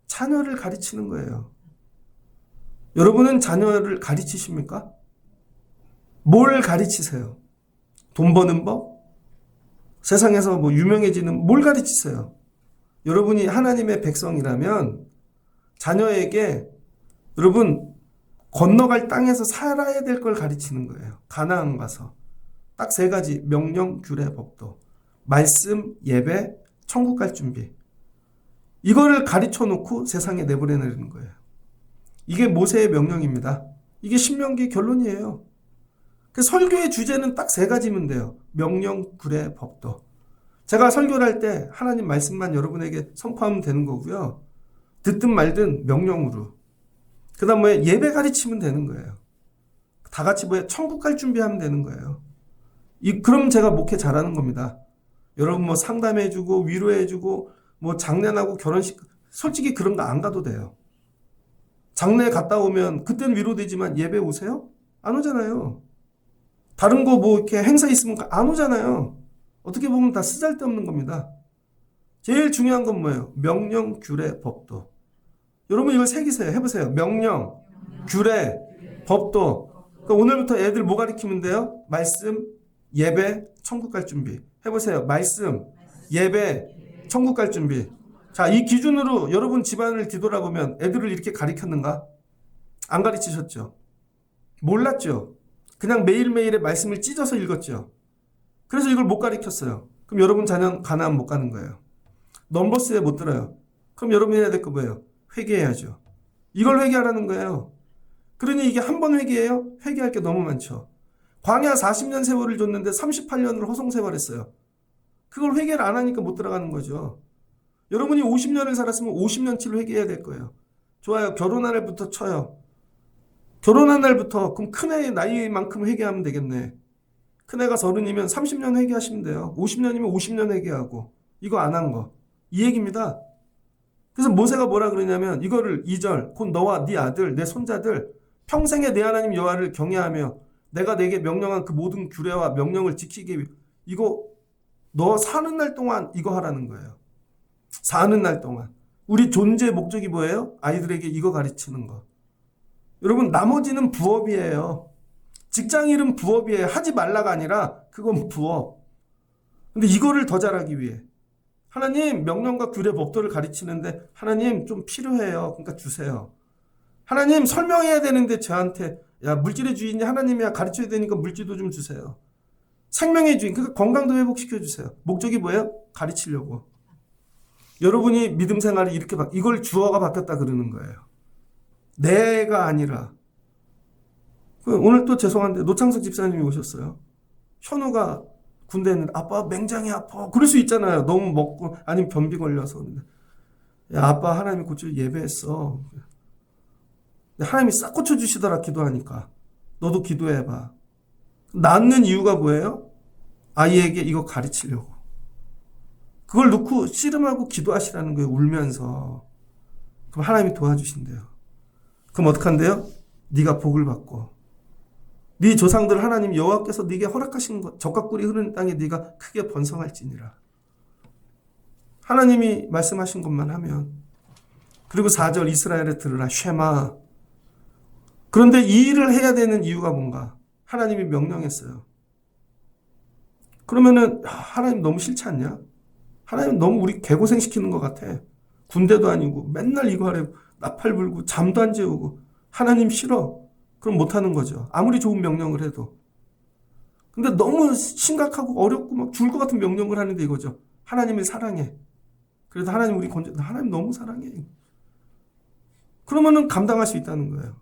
자녀를 가르치는 거예요. 여러분은 자녀를 가르치십니까? 뭘 가르치세요? 돈 버는 법? 세상에서 뭐 유명해지는 뭘 가르치세요? 여러분이 하나님의 백성이라면 자녀에게 여러분 건너갈 땅에서 살아야 될 걸 가르치는 거예요. 가나안 가서. 딱 세 가지. 명령, 규례, 법도. 말씀, 예배, 천국 갈 준비. 이거를 가르쳐 놓고 세상에 내보내는 거예요. 이게 모세의 명령입니다. 이게 신명기 결론이에요. 그 설교의 주제는 딱 세 가지면 돼요. 명령, 규례, 법도. 제가 설교를 할 때 하나님 말씀만 여러분에게 선포하면 되는 거고요. 듣든 말든 명령으로. 그 다음에 예배 가르치면 되는 거예요. 다 같이 천국 갈 준비하면 되는 거예요. 그럼 제가 목회 잘하는 겁니다. 여러분 뭐 상담해주고 위로해주고 뭐 장례나고 결혼식 솔직히 그런 거 안 가도 돼요. 장례 갔다 오면 그때는 위로되지만 예배 오세요? 안 오잖아요. 다른 거 뭐 이렇게 행사 있으면 안 오잖아요. 어떻게 보면 다 쓰잘데없는 겁니다. 제일 중요한 건 뭐예요? 명령, 규례, 법도. 여러분 이걸 새기세요. 해보세요. 명령, 규례, 법도. 그러니까 오늘부터 애들 뭐 가르치면 돼요? 말씀, 예배, 천국 갈 준비. 해보세요. 말씀, 예배, 천국 갈 준비. 자, 이 기준으로 여러분 집안을 뒤돌아보면 애들을 이렇게 가르쳤는가? 안 가르치셨죠? 몰랐죠? 그냥 매일매일의 말씀을 찢어서 읽었죠? 그래서 이걸 못 가르쳤어요. 그럼 여러분 자녀는 가나안 못 가는 거예요. 넘버스에 못 들어요. 그럼 여러분이 해야 될 거 뭐예요? 회개해야죠. 이걸 회개하라는 거예요. 그러니 이게 한 번 회개해요? 회개할 게 너무 많죠. 광야 40년 세월을 줬는데 38년을 허송세월했어요. 그걸 회개를 안 하니까 못 들어가는 거죠. 여러분이 50년을 살았으면 50년치를 회개해야 될 거예요. 좋아요. 결혼한 날부터 쳐요. 결혼한 날부터 그럼 큰애 나이만큼 회개하면 되겠네. 큰애가 30이면 30년 회개하시면 돼요. 50년이면 50년 회개하고. 이거 안 한 거. 이 얘기입니다. 그래서 모세가 뭐라 그러냐면 이거를 2절 곧 너와 네 아들 내 손자들 평생에 내 하나님 여호와를 경외하며 내가 내게 명령한 그 모든 규례와 명령을 지키기 위해 이거 너 사는 날 동안 이거 하라는 거예요. 사는 날 동안. 우리 존재의 목적이 뭐예요? 아이들에게 이거 가르치는 거. 여러분 나머지는 부업이에요. 직장일은 부업이에요. 하지 말라가 아니라 그건 부업. 근데 이거를 더 잘하기 위해 하나님 명령과 규례 법도를 가르치는데 하나님 좀 필요해요. 그러니까 주세요. 하나님 설명해야 되는데 저한테 야 물질의 주인이 하나님이야 가르쳐야 되니까 물질도 좀 주세요. 생명의 주인 그러니까 건강도 회복시켜 주세요. 목적이 뭐예요? 가르치려고. 여러분이 믿음 생활이 이렇게 이걸 주어가 바뀌었다 그러는 거예요. 내가 아니라. 오늘 또 죄송한데 노창석 집사님이 오셨어요. 현우가 군대에 있는데 아빠 맹장이 아파. 그럴 수 있잖아요. 너무 먹고 아니면 변비 걸려서. 야 아빠 하나님이 고쳐 예배했어. 하나님이 싹 고쳐주시더라 기도하니까. 너도 기도해봐. 낳는 이유가 뭐예요? 아이에게 이거 가르치려고. 그걸 놓고 씨름하고 기도하시라는 거예요. 울면서. 그럼 하나님이 도와주신대요. 그럼 어떡한대요? 네가 복을 받고 네 조상들 하나님 여호와께서 네게 허락하신 것 젖과 꿀이 흐르는 땅에 네가 크게 번성할지니라. 하나님이 말씀하신 것만 하면. 그리고 4절 이스라엘에 들으라 쉐마. 그런데 이 일을 해야 되는 이유가 뭔가? 하나님이 명령했어요. 그러면은 하나님 너무 싫지 않냐? 하나님 너무 우리 개고생시키는 것 같아. 군대도 아니고 맨날 이거 하려고 나팔 불고 잠도 안 재우고 하나님 싫어. 그럼 못하는 거죠. 아무리 좋은 명령을 해도. 근데 너무 심각하고 어렵고 막 죽을 것 같은 명령을 하는데 이거죠. 하나님을 사랑해. 그래도 하나님 우리 하나님 너무 사랑해. 그러면은 감당할 수 있다는 거예요.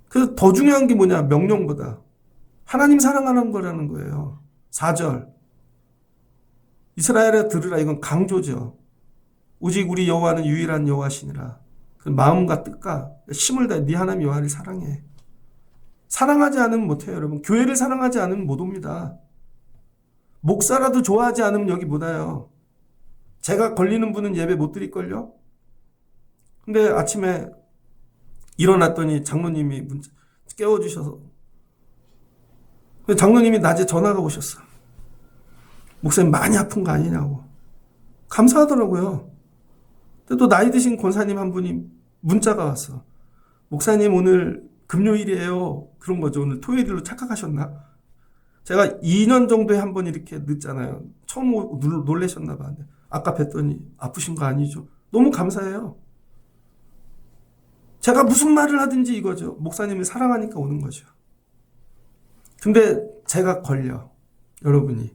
그래서 더 중요한 게 뭐냐? 명령보다. 하나님 사랑하는 거라는 거예요. 4절. 이스라엘에 들으라 이건 강조죠. 오직 우리 여호와는 유일한 여호와시니라. 그 마음과 뜻과 힘을 다해 네 하나님 여호와를 사랑해. 사랑하지 않으면 못해요, 여러분. 교회를 사랑하지 않으면 못 옵니다. 목사라도 좋아하지 않으면 여기 못 와요. 제가 걸리는 분은 예배 못 드릴걸요? 근데 아침에 일어났더니 장로님이 깨워주셔서 장로님이 낮에 전화가 오셨어. 목사님 많이 아픈 거 아니냐고. 감사하더라고요. 또 나이 드신 권사님 한 분이 문자가 왔어. 목사님 오늘 금요일이에요. 그런 거죠. 오늘 토요일로 착각하셨나? 제가 2년 정도에 한 번 이렇게 늦잖아요. 처음 놀라셨나 봐. 아까 뵀더니 아프신 거 아니죠? 너무 감사해요. 제가 무슨 말을 하든지 이거죠. 목사님을 사랑하니까 오는 거죠. 근데 제가 걸려. 여러분이.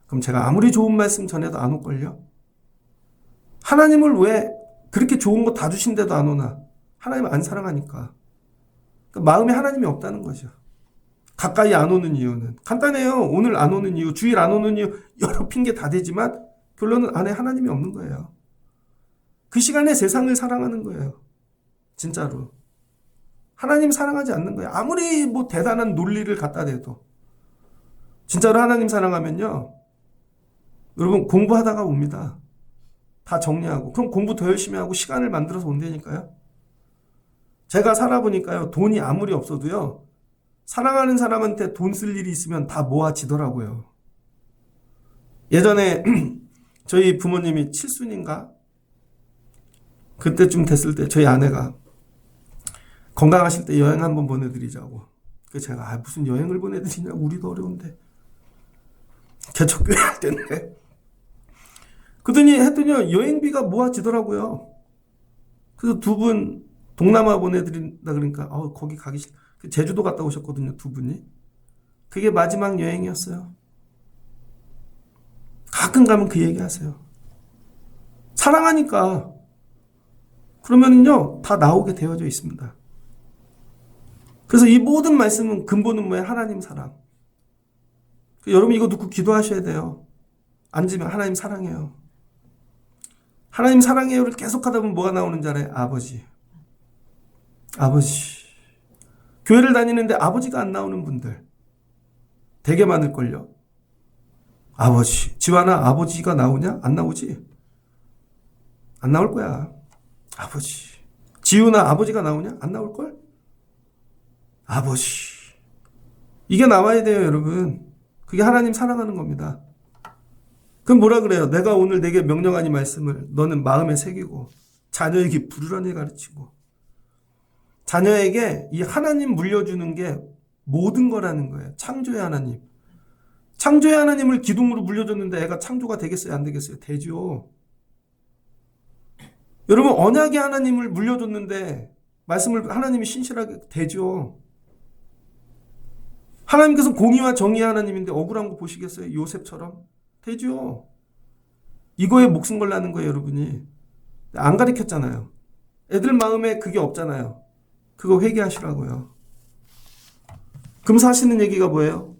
그럼 제가 아무리 좋은 말씀 전해도 안 올걸요? 하나님을 왜 그렇게 좋은 거 다 주신데도 안 오나? 하나님 안 사랑하니까. 그러니까 마음에 하나님이 없다는 거죠. 가까이 안 오는 이유는 간단해요. 오늘 안 오는 이유, 주일 안 오는 이유 여러 핑계 다 되지만 결론은 안에 하나님이 없는 거예요. 그 시간에 세상을 사랑하는 거예요. 진짜로. 하나님 사랑하지 않는 거예요. 아무리 뭐 대단한 논리를 갖다 대도. 진짜로 하나님 사랑하면요. 여러분 공부하다가 옵니다. 다 정리하고. 그럼 공부 더 열심히 하고 시간을 만들어서 온다니까요. 제가 살아보니까요. 돈이 아무리 없어도요. 사랑하는 사람한테 돈 쓸 일이 있으면 다 모아지더라고요. 예전에 저희 부모님이 칠순인가? 그때쯤 됐을 때 저희 아내가 건강하실 때 여행 한번 보내드리자고. 그래서 제가 무슨 여행을 보내드리냐, 우리도 어려운데. 개척교회 할 때인데. 그러더니 했더니 여행비가 모아지더라고요. 그래서 두 분 동남아 보내드린다 그러니까 거기 가기 싫다. 제주도 갔다 오셨거든요, 두 분이. 그게 마지막 여행이었어요. 가끔 가면 그 얘기 하세요. 사랑하니까. 그러면요, 다 나오게 되어져 있습니다. 그래서 이 모든 말씀은 근본은 뭐예요? 하나님 사랑. 여러분 이거 듣고 기도하셔야 돼요. 앉으면 하나님 사랑해요. 하나님 사랑해요를 계속 하다 보면 뭐가 나오는지 알아요? 아버지. 아버지. 교회를 다니는데 아버지가 안 나오는 분들 되게 많을걸요. 아버지. 지환아, 아버지가 나오냐? 안 나오지? 안 나올 거야. 아버지. 지훈아, 아버지가 나오냐? 안 나올걸? 아버지. 이게 나와야 돼요, 여러분. 그게 하나님 사랑하는 겁니다. 그럼 뭐라 그래요? 내가 오늘 내게 명령한 이 말씀을 너는 마음에 새기고 자녀에게 부르라니 가르치고. 자녀에게 이 하나님 물려주는 게 모든 거라는 거예요. 창조의 하나님. 창조의 하나님을 기둥으로 물려줬는데 애가 창조가 되겠어요? 안 되겠어요? 되죠. 여러분 언약의 하나님을 물려줬는데 말씀을 하나님이 신실하게 되죠. 하나님께서 공의와 정의의 하나님인데 억울한 거 보시겠어요? 요셉처럼? 되죠. 이거에 목숨 걸라는 거예요, 여러분이. 안 가르쳤잖아요. 애들 마음에 그게 없잖아요. 그거 회개하시라고요. 금사 하시는 얘기가 뭐예요?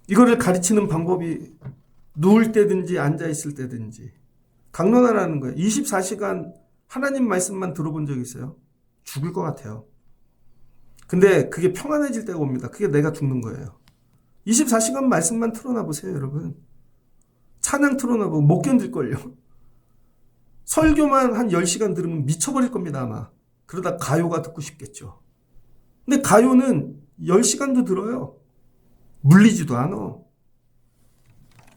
이거를 가르치는 방법이 누울 때든지 앉아있을 때든지 강론하라는 거예요. 24시간 하나님 말씀만 들어본 적 있어요? 죽을 것 같아요. 근데 그게 평안해질 때가 옵니다. 그게 내가 죽는 거예요. 24시간 말씀만 틀어놔 보세요, 여러분. 찬양 틀어놔보고 못 견딜걸요. 설교만 한 10시간 들으면 미쳐버릴 겁니다, 아마. 그러다 가요가 듣고 싶겠죠. 근데 가요는 10시간도 들어요. 물리지도 않아.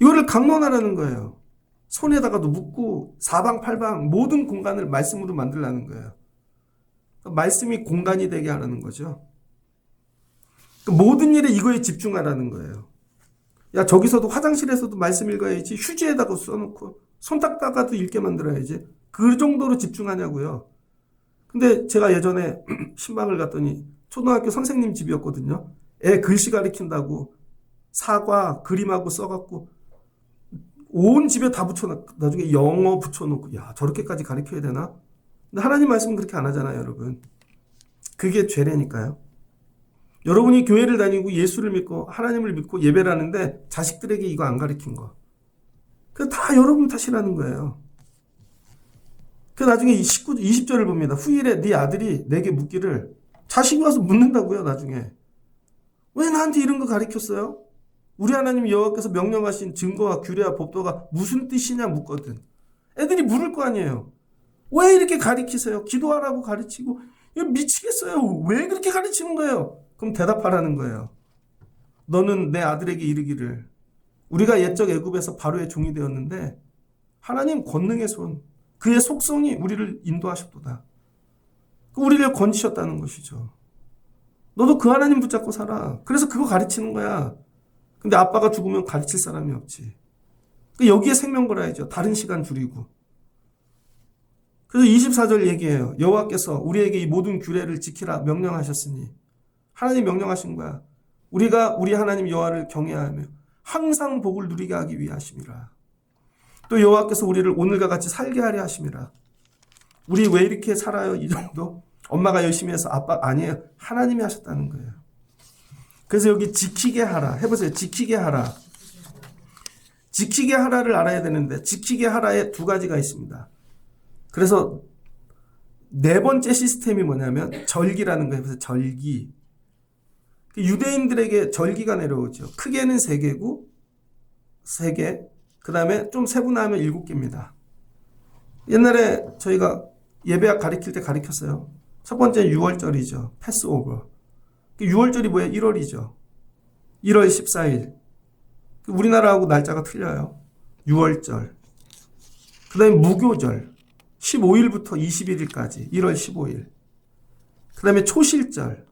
이거를 강론하라는 거예요. 손에다가도 묶고 사방팔방 모든 공간을 말씀으로 만들라는 거예요. 말씀이 공간이 되게 하라는 거죠. 모든 일에 이거에 집중하라는 거예요. 야, 저기서도 화장실에서도 말씀 읽어야지. 휴지에다가 써놓고 손 닦다가도 읽게 만들어야지. 그 정도로 집중하냐고요. 근데 제가 예전에 신방을 갔더니 초등학교 선생님 집이었거든요. 애 글씨 가르친다고 사과 그림하고 써갖고 온 집에 다 붙여놨고 나중에 영어 붙여놓고 야, 저렇게까지 가르쳐야 되나? 근데 하나님 말씀은 그렇게 안 하잖아요, 여러분. 그게 죄라니까요. 여러분이 교회를 다니고 예수를 믿고 하나님을 믿고 예배를 하는데 자식들에게 이거 안 가르친 거. 그거 다 여러분 탓이라는 거예요. 그 나중에 20절을 봅니다. 후일에 네 아들이 내게 묻기를 자식이 와서 묻는다고요, 나중에. 왜 나한테 이런 거 가르쳤어요? 우리 하나님 여호와께서 명령하신 증거와 규례와 법도가 무슨 뜻이냐 묻거든. 애들이 물을 거 아니에요. 왜 이렇게 가르치세요? 기도하라고 가르치고 미치겠어요. 왜 그렇게 가르치는 거예요? 그럼 대답하라는 거예요. 너는 내 아들에게 이르기를 우리가 옛적 애굽에서 바로의 종이 되었는데 하나님 권능의 손 그의 속성이 우리를 인도하셨도다. 우리를 건지셨다는 것이죠. 너도 그 하나님 붙잡고 살아. 그래서 그거 가르치는 거야. 근데 아빠가 죽으면 가르칠 사람이 없지. 여기에 생명 걸어야죠. 다른 시간 줄이고. 그래서 24절 얘기해요. 여호와께서 우리에게 이 모든 규례를 지키라 명령하셨으니, 하나님 명령하신 거야. 우리가 우리 하나님 여호와를 경외하며 항상 복을 누리게 하기 위하심이라. 또 여호와께서 우리를 오늘과 같이 살게 하려 하심이라. 우리 왜 이렇게 살아요? 이 정도? 엄마가 열심히 해서 아빠 아니에요. 하나님이 하셨다는 거예요. 그래서 여기 지키게 하라. 해보세요. 지키게 하라. 지키게 하라를 알아야 되는데 지키게 하라에 두 가지가 있습니다. 그래서 네 번째 시스템이 뭐냐면 절기라는 거예요. 그래서 절기. 유대인들에게 절기가 내려오죠. 크게는 3개고 3개. 그 다음에 좀 세분화하면 7개입니다. 옛날에 저희가 예배학 가르칠 때 가르쳤어요. 첫 번째 6월절이죠. 패스오버. 6월절이 뭐예요? 1월이죠. 1월 14일. 우리나라하고 날짜가 틀려요. 6월절. 그 다음에 무교절. 15일부터 21일까지. 1월 15일. 그 다음에 초실절.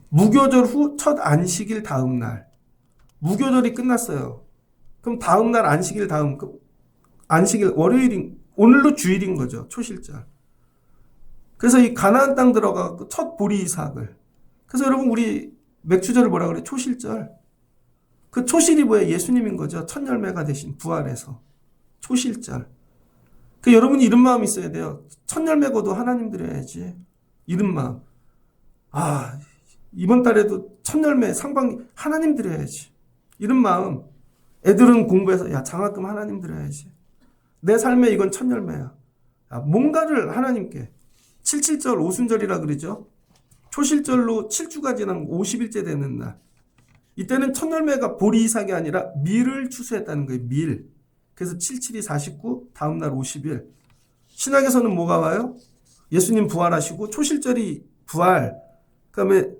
무교절 후 첫 안식일 다음 날. 무교절이 끝났어요. 그럼 다음 날 안식일 다음. 안식일 월요일인, 오늘로 주일인 거죠. 초실절. 그래서 이 가나안 땅 들어가 첫 보리 이삭을. 그래서 여러분 우리 맥주절을 뭐라 그래? 초실절. 그 초실이 뭐예요? 예수님인 거죠. 첫 열매가 되신 부활에서. 초실절. 그 여러분이 이런 마음이 있어야 돼요. 첫 열매고도 하나님 드려야지. 이런 마음. 아, 이번 달에도 첫 열매 상반기 하나님 드려야지. 이런 마음. 애들은 공부해서 야 장학금 하나님 드려야지. 내 삶에 이건 첫 열매야. 뭔가를 하나님께. 77절 오순절이라 그러죠. 초실절로 7주가 지난 50일째 되는 날. 이때는 첫 열매가 보리 이삭이 아니라 밀을 추수했다는 거예요. 밀. 그래서 77이 49, 다음 날 50일. 신약에서는 뭐가 와요? 예수님 부활하시고 초실절이 부활. 그다음에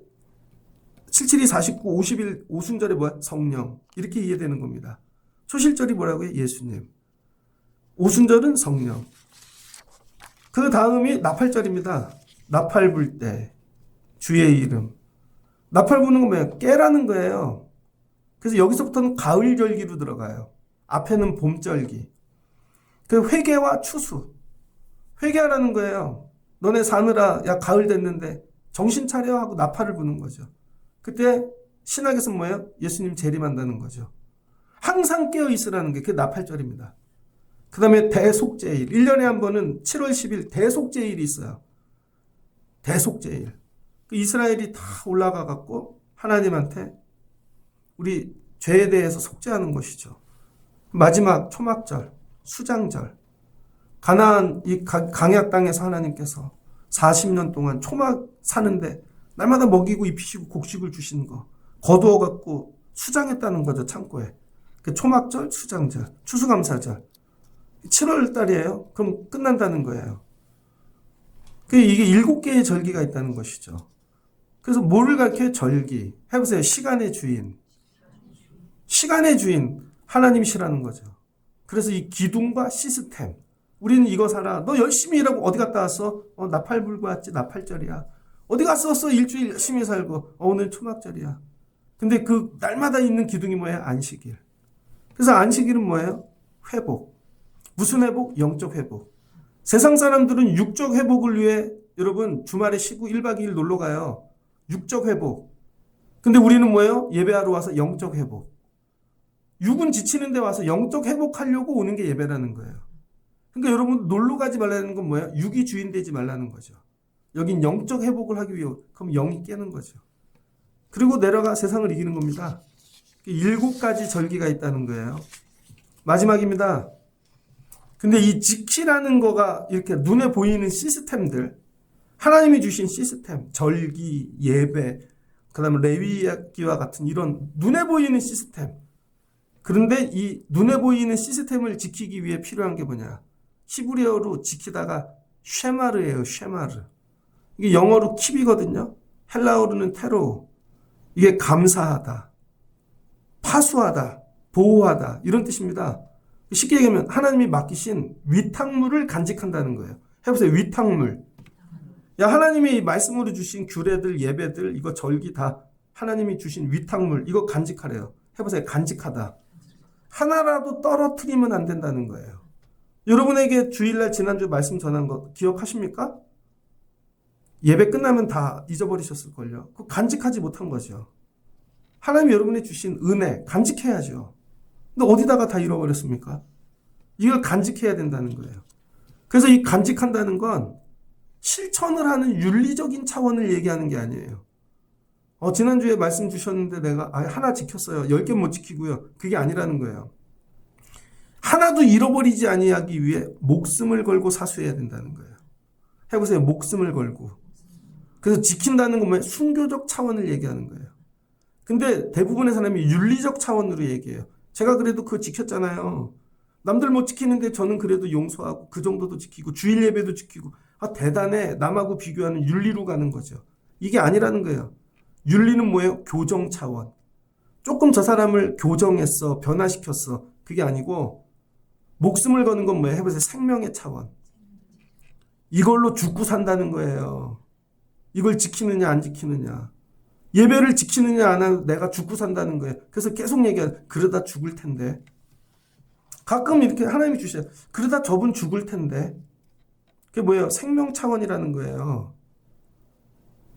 77이 49, 50일 오순절에 뭐야? 성령. 이렇게 이해되는 겁니다. 초실절이 뭐라고요? 예수님. 오순절은 성령. 그 다음이 나팔절입니다. 나팔 불 때. 주의 이름. 나팔 부는 건 뭐예요? 깨라는 거예요. 그래서 여기서부터는 가을절기로 들어가요. 앞에는 봄절기. 그 회개와 추수. 회개하라는 거예요. 너네 사느라 야 가을 됐는데 정신 차려 하고 나팔을 부는 거죠. 그때 신학에서 뭐예요? 예수님 재림한다는 거죠. 항상 깨어 있으라는 게 그게 나팔절입니다. 그 다음에 대속제일. 1년에 한 번은 7월 10일 대속제일이 있어요. 대속제일. 이스라엘이 다 올라가 갖고 하나님한테 우리 죄에 대해서 속죄하는 것이죠. 마지막 초막절, 수장절. 가나안 이 강약 땅에서 하나님께서 40년 동안 초막 사는데 날마다 먹이고 입히시고 곡식을 주시는 거 거두어 갖고 수장했다는 거죠. 창고에. 그 초막절, 수장절, 추수감사절. 7월 달이에요. 그럼 끝난다는 거예요. 이게 7개의 절기가 있다는 것이죠. 그래서 뭐를 가르쳐요? 절기. 해보세요. 시간의 주인. 시간의 주인. 하나님이시라는 거죠. 그래서 이 기둥과 시스템. 우리는 이거 살아. 너 열심히 일하고 어디 갔다 왔어? 나팔 불고 왔지. 나팔절이야. 어디 갔었어? 일주일 열심히 살고. 오늘 초막절이야. 근데 그 날마다 있는 기둥이 뭐예요? 안식일. 그래서 안식일은 뭐예요? 회복. 무슨 회복? 영적 회복. 세상 사람들은 육적 회복을 위해 여러분 주말에 쉬고 1박 2일 놀러 가요. 육적 회복. 근데 우리는 뭐예요? 예배하러 와서 영적 회복. 육은 지치는 데 와서 영적 회복하려고 오는 게 예배라는 거예요. 그러니까 여러분 놀러 가지 말라는 건 뭐예요? 육이 주인 되지 말라는 거죠. 여긴 영적 회복을 하기 위해 그럼 영이 깨는 거죠. 그리고 내려가 세상을 이기는 겁니다. 7가지 절기가 있다는 거예요. 마지막입니다. 근데 이 지키라는 거가 이렇게 눈에 보이는 시스템들, 하나님이 주신 시스템, 절기, 예배, 그 다음에 레위기와 같은 이런 눈에 보이는 시스템. 그런데 이 눈에 보이는 시스템을 지키기 위해 필요한 게 뭐냐? 히브리어로 지키다가 쉐마르예요, 쉐마르. 이게 영어로 킵이거든요. 헬라어로는 테로. 이게 감사하다, 파수하다, 보호하다 이런 뜻입니다. 쉽게 얘기하면 하나님이 맡기신 위탁물을 간직한다는 거예요. 해보세요. 위탁물. 야, 하나님이 말씀으로 주신 규례들, 예배들, 이거 절기 다 하나님이 주신 위탁물, 이거 간직하래요. 해보세요. 간직하다. 하나라도 떨어뜨리면 안 된다는 거예요. 여러분에게 주일날 지난주에 말씀 전한 거 기억하십니까? 예배 끝나면 다 잊어버리셨을걸요. 그거 간직하지 못한 거죠. 하나님이 여러분이 주신 은혜 간직해야죠. 근데 어디다가 다 잃어버렸습니까? 이걸 간직해야 된다는 거예요. 그래서 이 간직한다는 건 실천을 하는 윤리적인 차원을 얘기하는 게 아니에요. 지난주에 말씀 주셨는데 내가 하나 지켰어요. 10개 못 지키고요. 그게 아니라는 거예요. 하나도 잃어버리지 아니하기 위해 목숨을 걸고 사수해야 된다는 거예요. 해보세요. 목숨을 걸고. 그래서 지킨다는 건 뭐예요? 순교적 차원을 얘기하는 거예요. 근데 대부분의 사람이 윤리적 차원으로 얘기해요. 제가 그래도 그거 지켰잖아요. 남들 못 지키는데 저는 그래도 용서하고 그 정도도 지키고 주일 예배도 지키고 대단해. 남하고 비교하는 윤리로 가는 거죠. 이게 아니라는 거예요. 윤리는 뭐예요? 교정 차원. 조금 저 사람을 교정했어. 변화시켰어. 그게 아니고 목숨을 거는 건 뭐예요? 해보세요. 생명의 차원. 이걸로 죽고 산다는 거예요. 이걸 지키느냐 안 지키느냐. 예배를 지키느냐 안 하면 내가 죽고 산다는 거예요. 그래서 계속 얘기해요. 그러다 죽을 텐데. 가끔 이렇게 하나님이 주셔요. 그러다 저분 죽을 텐데. 그게 뭐예요? 생명 차원이라는 거예요.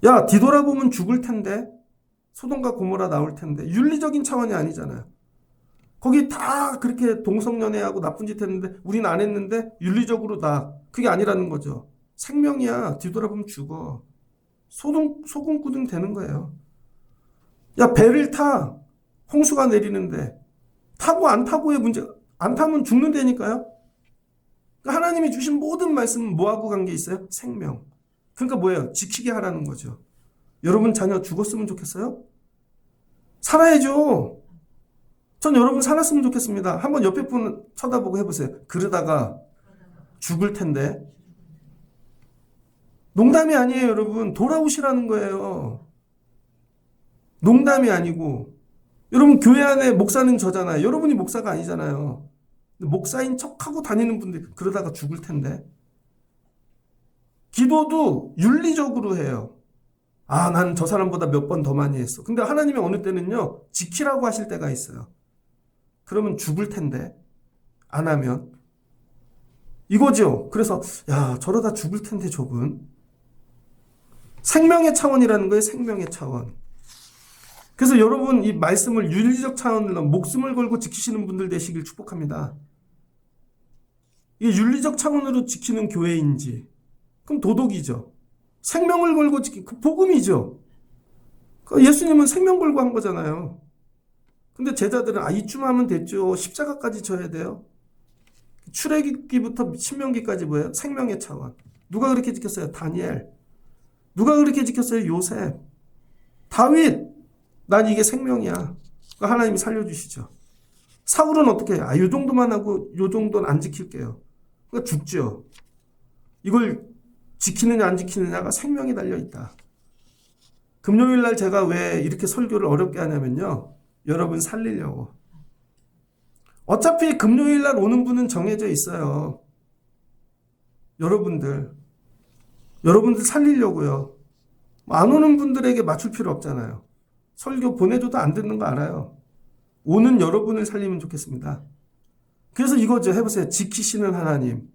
야, 뒤돌아보면 죽을 텐데. 소돔과 고모라 나올 텐데. 윤리적인 차원이 아니잖아요. 거기 다 그렇게 동성연애하고 나쁜 짓 했는데 우린 안 했는데 윤리적으로 그게 아니라는 거죠. 생명이야. 뒤돌아보면 죽어. 소금꾸등 되는 거예요. 야, 배를 타. 홍수가 내리는데 타고 안 타고의 문제. 안 타면 죽는다니까요. 그러니까 하나님이 주신 모든 말씀은 뭐하고 관계 있어요? 생명. 그러니까 뭐예요? 지키게 하라는 거죠. 여러분 자녀 죽었으면 좋겠어요? 살아야죠. 전 여러분 살았으면 좋겠습니다. 한번 옆에 분 쳐다보고 해보세요. 그러다가 죽을 텐데. 농담이 아니에요, 여러분. 돌아오시라는 거예요. 농담이 아니고. 여러분 교회 안에 목사는 저잖아요. 여러분이 목사가 아니잖아요. 목사인 척하고 다니는 분들 그러다가 죽을 텐데. 기도도 윤리적으로 해요. 난 저 사람보다 몇 번 더 많이 했어. 근데 하나님이 어느 때는요. 지키라고 하실 때가 있어요. 그러면 죽을 텐데. 안 하면. 이거죠. 그래서 야, 저러다 죽을 텐데 저분. 생명의 차원이라는 거예요. 생명의 차원. 그래서 여러분 이 말씀을 윤리적 차원으로 목숨을 걸고 지키시는 분들 되시길 축복합니다. 이게 윤리적 차원으로 지키는 교회인지 그럼 도덕이죠. 생명을 걸고 지키는 그 복음이죠. 예수님은 생명 걸고 한 거잖아요. 근데 제자들은 이쯤 하면 됐죠. 십자가까지 져야 돼요. 출애굽기부터 신명기까지 뭐예요? 생명의 차원. 누가 그렇게 지켰어요? 다니엘. 누가 그렇게 지켰어요? 요셉. 다윗. 난 이게 생명이야. 하나님이 살려주시죠. 사울은 어떻게 해요? 요 정도만 하고 요 정도는 안 지킬게요. 그러니까 죽죠. 이걸 지키느냐 안 지키느냐가 생명이 달려있다. 금요일날 제가 왜 이렇게 설교를 어렵게 하냐면요. 여러분 살리려고. 어차피 금요일날 오는 분은 정해져 있어요. 여러분들 살리려고요. 안 오는 분들에게 맞출 필요 없잖아요. 설교 보내줘도 안 듣는 거 알아요. 오는 여러분을 살리면 좋겠습니다. 그래서 이거죠. 해보세요. 지키시는 하나님.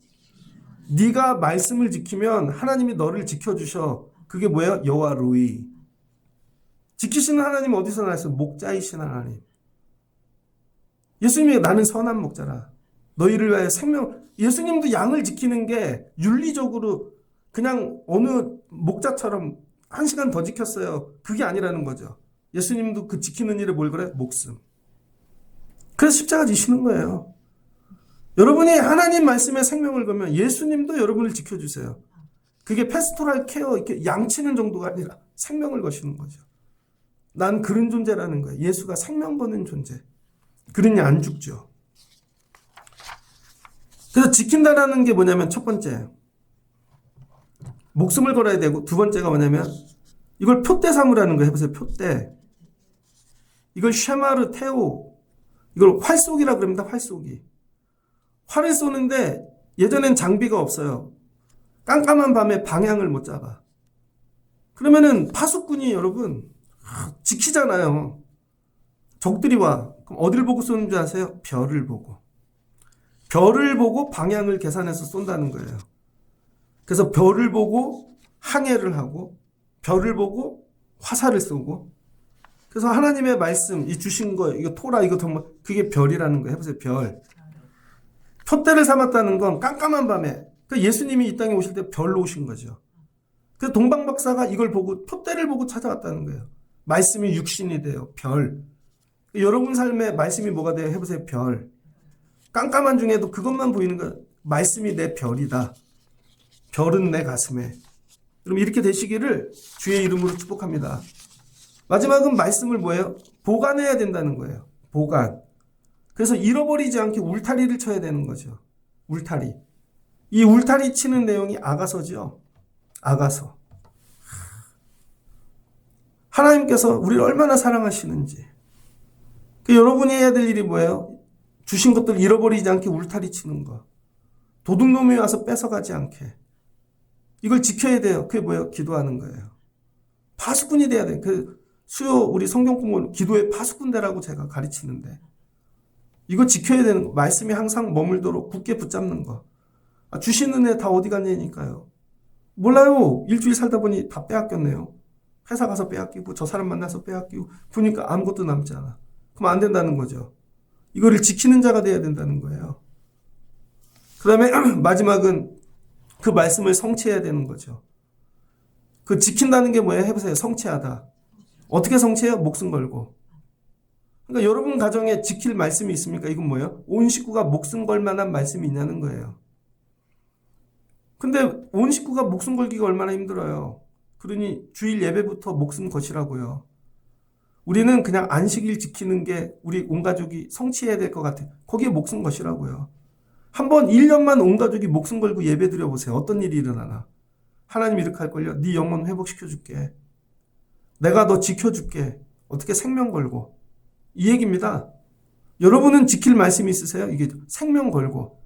네가 말씀을 지키면 하나님이 너를 지켜주셔. 그게 뭐예요? 여호와 로이. 지키시는 하나님 어디서 나왔어요? 목자이신 하나님. 예수님이 나는 선한 목자라. 너희를 위하여 생명. 예수님도 양을 지키는 게 윤리적으로 그냥 어느 목자처럼 1시간 더 지켰어요. 그게 아니라는 거죠. 예수님도 그 지키는 일에 뭘 그래? 목숨. 그래서 십자가 지시는 거예요. 여러분이 하나님 말씀에 생명을 걸면 예수님도 여러분을 지켜주세요. 그게 패스토랄 케어, 이렇게 양치는 정도가 아니라 생명을 거시는 거죠. 난 그런 존재라는 거예요. 예수가 생명 거는 존재. 그러니 안 죽죠. 그래서 지킨다라는 게 뭐냐면 첫 번째, 목숨을 걸어야 되고 두 번째가 뭐냐면 이걸 표대 삼으라는 거예요. 해보세요. 표대. 이걸 쉐마르 테오. 이걸 활쏘기라 그럽니다. 활쏘기. 활을 쏘는데 예전엔 장비가 없어요. 깜깜한 밤에 방향을 못 잡아. 그러면은 파수꾼이 여러분 지키잖아요. 적들이 와. 그럼 어디를 보고 쏘는 줄 아세요? 별을 보고. 별을 보고 방향을 계산해서 쏜다는 거예요. 그래서 별을 보고 항해를 하고 별을 보고 화살을 쏘고, 그래서 하나님의 말씀, 이 주신 거, 이거 토라, 이거 정말 그게 별이라는 거예요. 해보세요, 별. 표대를 삼았다는 건 깜깜한 밤에, 그 예수님이 이 땅에 오실 때 별로 오신 거죠. 그래서 동방박사가 이걸 보고 표대를 보고 찾아왔다는 거예요. 말씀이 육신이 돼요. 별. 여러분 삶에 말씀이 뭐가 돼요? 해보세요, 별. 깜깜한 중에도 그것만 보이는 거, 말씀이 내 별이다. 별은 내 가슴에. 그럼 이렇게 되시기를 주의 이름으로 축복합니다. 마지막은 말씀을 뭐예요? 보관해야 된다는 거예요. 보관. 그래서 잃어버리지 않게 울타리를 쳐야 되는 거죠. 울타리. 이 울타리 치는 내용이 아가서죠. 아가서. 하나님께서 우리를 얼마나 사랑하시는지. 여러분이 해야 될 일이 뭐예요? 주신 것들 잃어버리지 않게 울타리 치는 거. 도둑놈이 와서 뺏어가지 않게. 이걸 지켜야 돼요. 그게 뭐예요? 기도하는 거예요. 파수꾼이 돼야 돼요. 수요 우리 성경 공부 기도의 파수꾼대라고 제가 가르치는데, 이거 지켜야 되는 거. 말씀이 항상 머물도록 굳게 붙잡는 거. 주신 은혜 다 어디 갔냐니까요. 몰라요. 일주일 살다 보니 다 빼앗겼네요. 회사 가서 빼앗기고 저 사람 만나서 빼앗기고 보니까 아무것도 남지 않아. 그럼 안 된다는 거죠. 이거를 지키는 자가 돼야 된다는 거예요. 그 다음에 마지막은 그 말씀을 성취해야 되는 거죠. 그 지킨다는 게 뭐예요? 해보세요. 성취하다. 어떻게 성취해요? 목숨 걸고. 그러니까 여러분 가정에 지킬 말씀이 있습니까? 이건 뭐예요? 온 식구가 목숨 걸 만한 말씀이 있냐는 거예요. 근데 온 식구가 목숨 걸기가 얼마나 힘들어요. 그러니 주일 예배부터 목숨 것이라고요. 우리는 그냥 안식일 지키는 게 우리 온 가족이 성취해야 될 것 같아요. 거기에 목숨 것이라고요. 한번 1년만 온 가족이 목숨 걸고 예배 드려보세요. 어떤 일이 일어나나. 하나님 이렇게 할걸요. 네 영혼 회복시켜줄게. 내가 너 지켜줄게. 어떻게 생명 걸고. 이 얘기입니다. 여러분은 지킬 말씀이 있으세요? 이게 생명 걸고.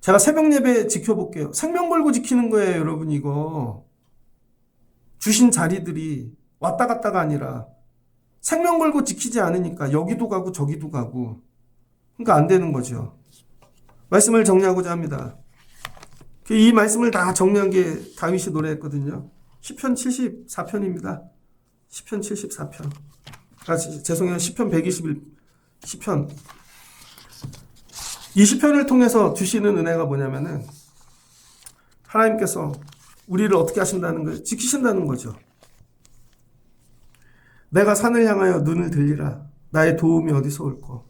제가 새벽 예배 지켜볼게요. 생명 걸고 지키는 거예요, 여러분. 이거 주신 자리들이 왔다 갔다가 아니라 생명 걸고 지키지 않으니까 여기도 가고 저기도 가고, 그러니까 안 되는 거죠. 말씀을 정리하고자 합니다. 이 말씀을 다 정리한 게 다윗이 노래했거든요. 시편 74편입니다. 시편 74편. 죄송해요. 시편 121 시편. 이 시편을 통해서 주시는 은혜가 뭐냐면은 하나님께서 우리를 어떻게 하신다는 거예요? 지키신다는 거죠. 내가 산을 향하여 눈을 들리라. 나의 도움이 어디서 올꼬.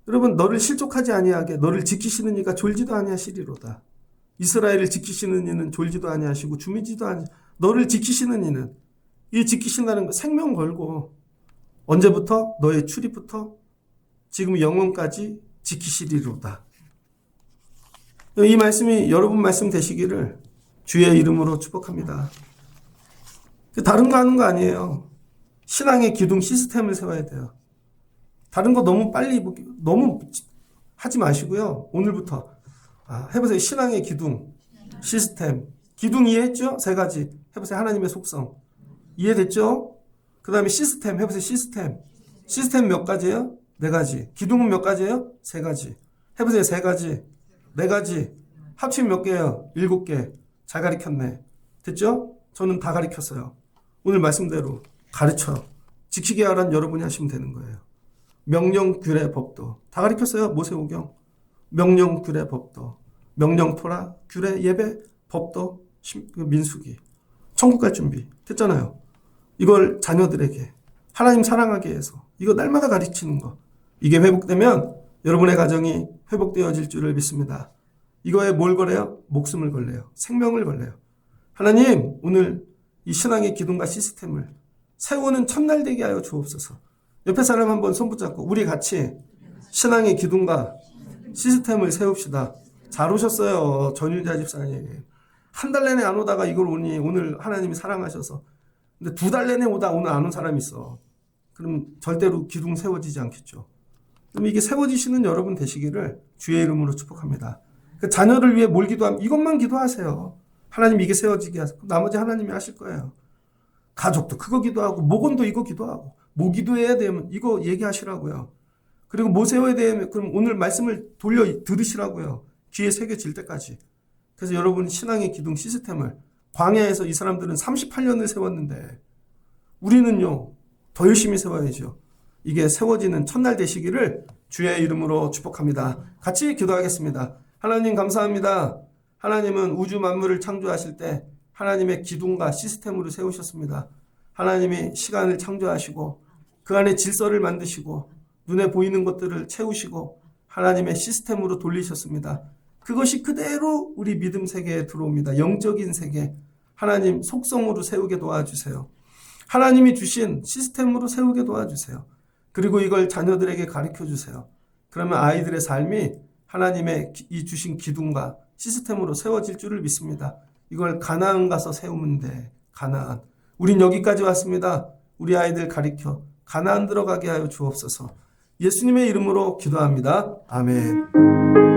여러분, 너를 실족하지 아니하게 너를 지키시는 이가 졸지도 아니하시리로다. 이스라엘을 지키시는 이는 졸지도 아니하시고 주무지도 아니. 너를 지키시는 이는, 이 지키신다는 거 생명 걸고 언제부터? 너의 출입부터 지금 영원까지 지키시리로다. 이 말씀이 여러분 말씀 되시기를 주의 이름으로 축복합니다. 다른 거 하는 거 아니에요. 신앙의 기둥 시스템을 세워야 돼요. 다른 거 너무 빨리 너무 하지 마시고요. 오늘부터 해보세요. 신앙의 기둥 시스템. 기둥 이해했죠? 세 가지. 해보세요. 하나님의 속성 이해됐죠? 그 다음에 시스템 해보세요. 시스템 몇 가지예요? 네 가지. 기둥은 몇 가지예요? 세 가지. 해보세요. 세 가지, 네 가지. 합치면 몇 개예요? 7개. 잘 가르쳤네. 됐죠? 저는 다 가르쳤어요. 오늘 말씀대로 가르쳐 지키게 하라는 여러분이 하시면 되는 거예요. 명령, 규례, 법도 다 가르쳤어요. 모세오경. 명령, 규례, 법도. 명령, 토라, 규례, 예배, 법도, 민수기. 천국 갈 준비. 됐잖아요. 이걸 자녀들에게 하나님 사랑하게 해서 이거 날마다 가르치는 거. 이게 회복되면 여러분의 가정이 회복되어질 줄을 믿습니다. 이거에 뭘 걸래요? 목숨을 걸래요. 생명을 걸래요. 하나님, 오늘 이 신앙의 기둥과 시스템을 세우는 첫날 되게 하여 주옵소서. 옆에 사람 한번 손 붙잡고 우리 같이 신앙의 기둥과 시스템을 세웁시다. 잘 오셨어요. 전율자 집사님. 한 달 내내 안 오다가 이걸 오니 오늘 하나님이 사랑하셔서. 근데 2달 내내 오다 오늘 안 온 사람이 있어. 그럼 절대로 기둥 세워지지 않겠죠. 그럼 이게 세워지시는 여러분 되시기를 주의 이름으로 축복합니다. 그 자녀를 위해 뭘 기도하면 이것만 기도하세요. 하나님 이게 세워지게 하세요. 나머지 하나님이 하실 거예요. 가족도 그거 기도하고 목원도 이거 기도하고 뭐 기도해야 되면 이거 얘기하시라고요. 그리고 모세에 대해 그럼 오늘 말씀을 돌려 들으시라고요. 귀에 새겨질 때까지. 그래서 여러분 신앙의 기둥 시스템을 광야에서 이 사람들은 38년을 세웠는데 우리는요 더 열심히 세워야죠. 이게 세워지는 첫날 되시기를 주의 이름으로 축복합니다. 같이 기도하겠습니다. 하나님 감사합니다. 하나님은 우주 만물을 창조하실 때 하나님의 기둥과 시스템으로 세우셨습니다. 하나님이 시간을 창조하시고 그 안에 질서를 만드시고 눈에 보이는 것들을 채우시고 하나님의 시스템으로 돌리셨습니다. 그것이 그대로 우리 믿음 세계에 들어옵니다. 영적인 세계, 하나님 속성으로 세우게 도와주세요. 하나님이 주신 시스템으로 세우게 도와주세요. 그리고 이걸 자녀들에게 가르쳐 주세요. 그러면 아이들의 삶이 하나님의 이 주신 기둥과 시스템으로 세워질 줄을 믿습니다. 이걸 가나안 가서 세우면 돼. 가나안. 우린 여기까지 왔습니다. 우리 아이들 가르쳐 가나안 들어가게 하여 주옵소서. 예수님의 이름으로 기도합니다. 아멘.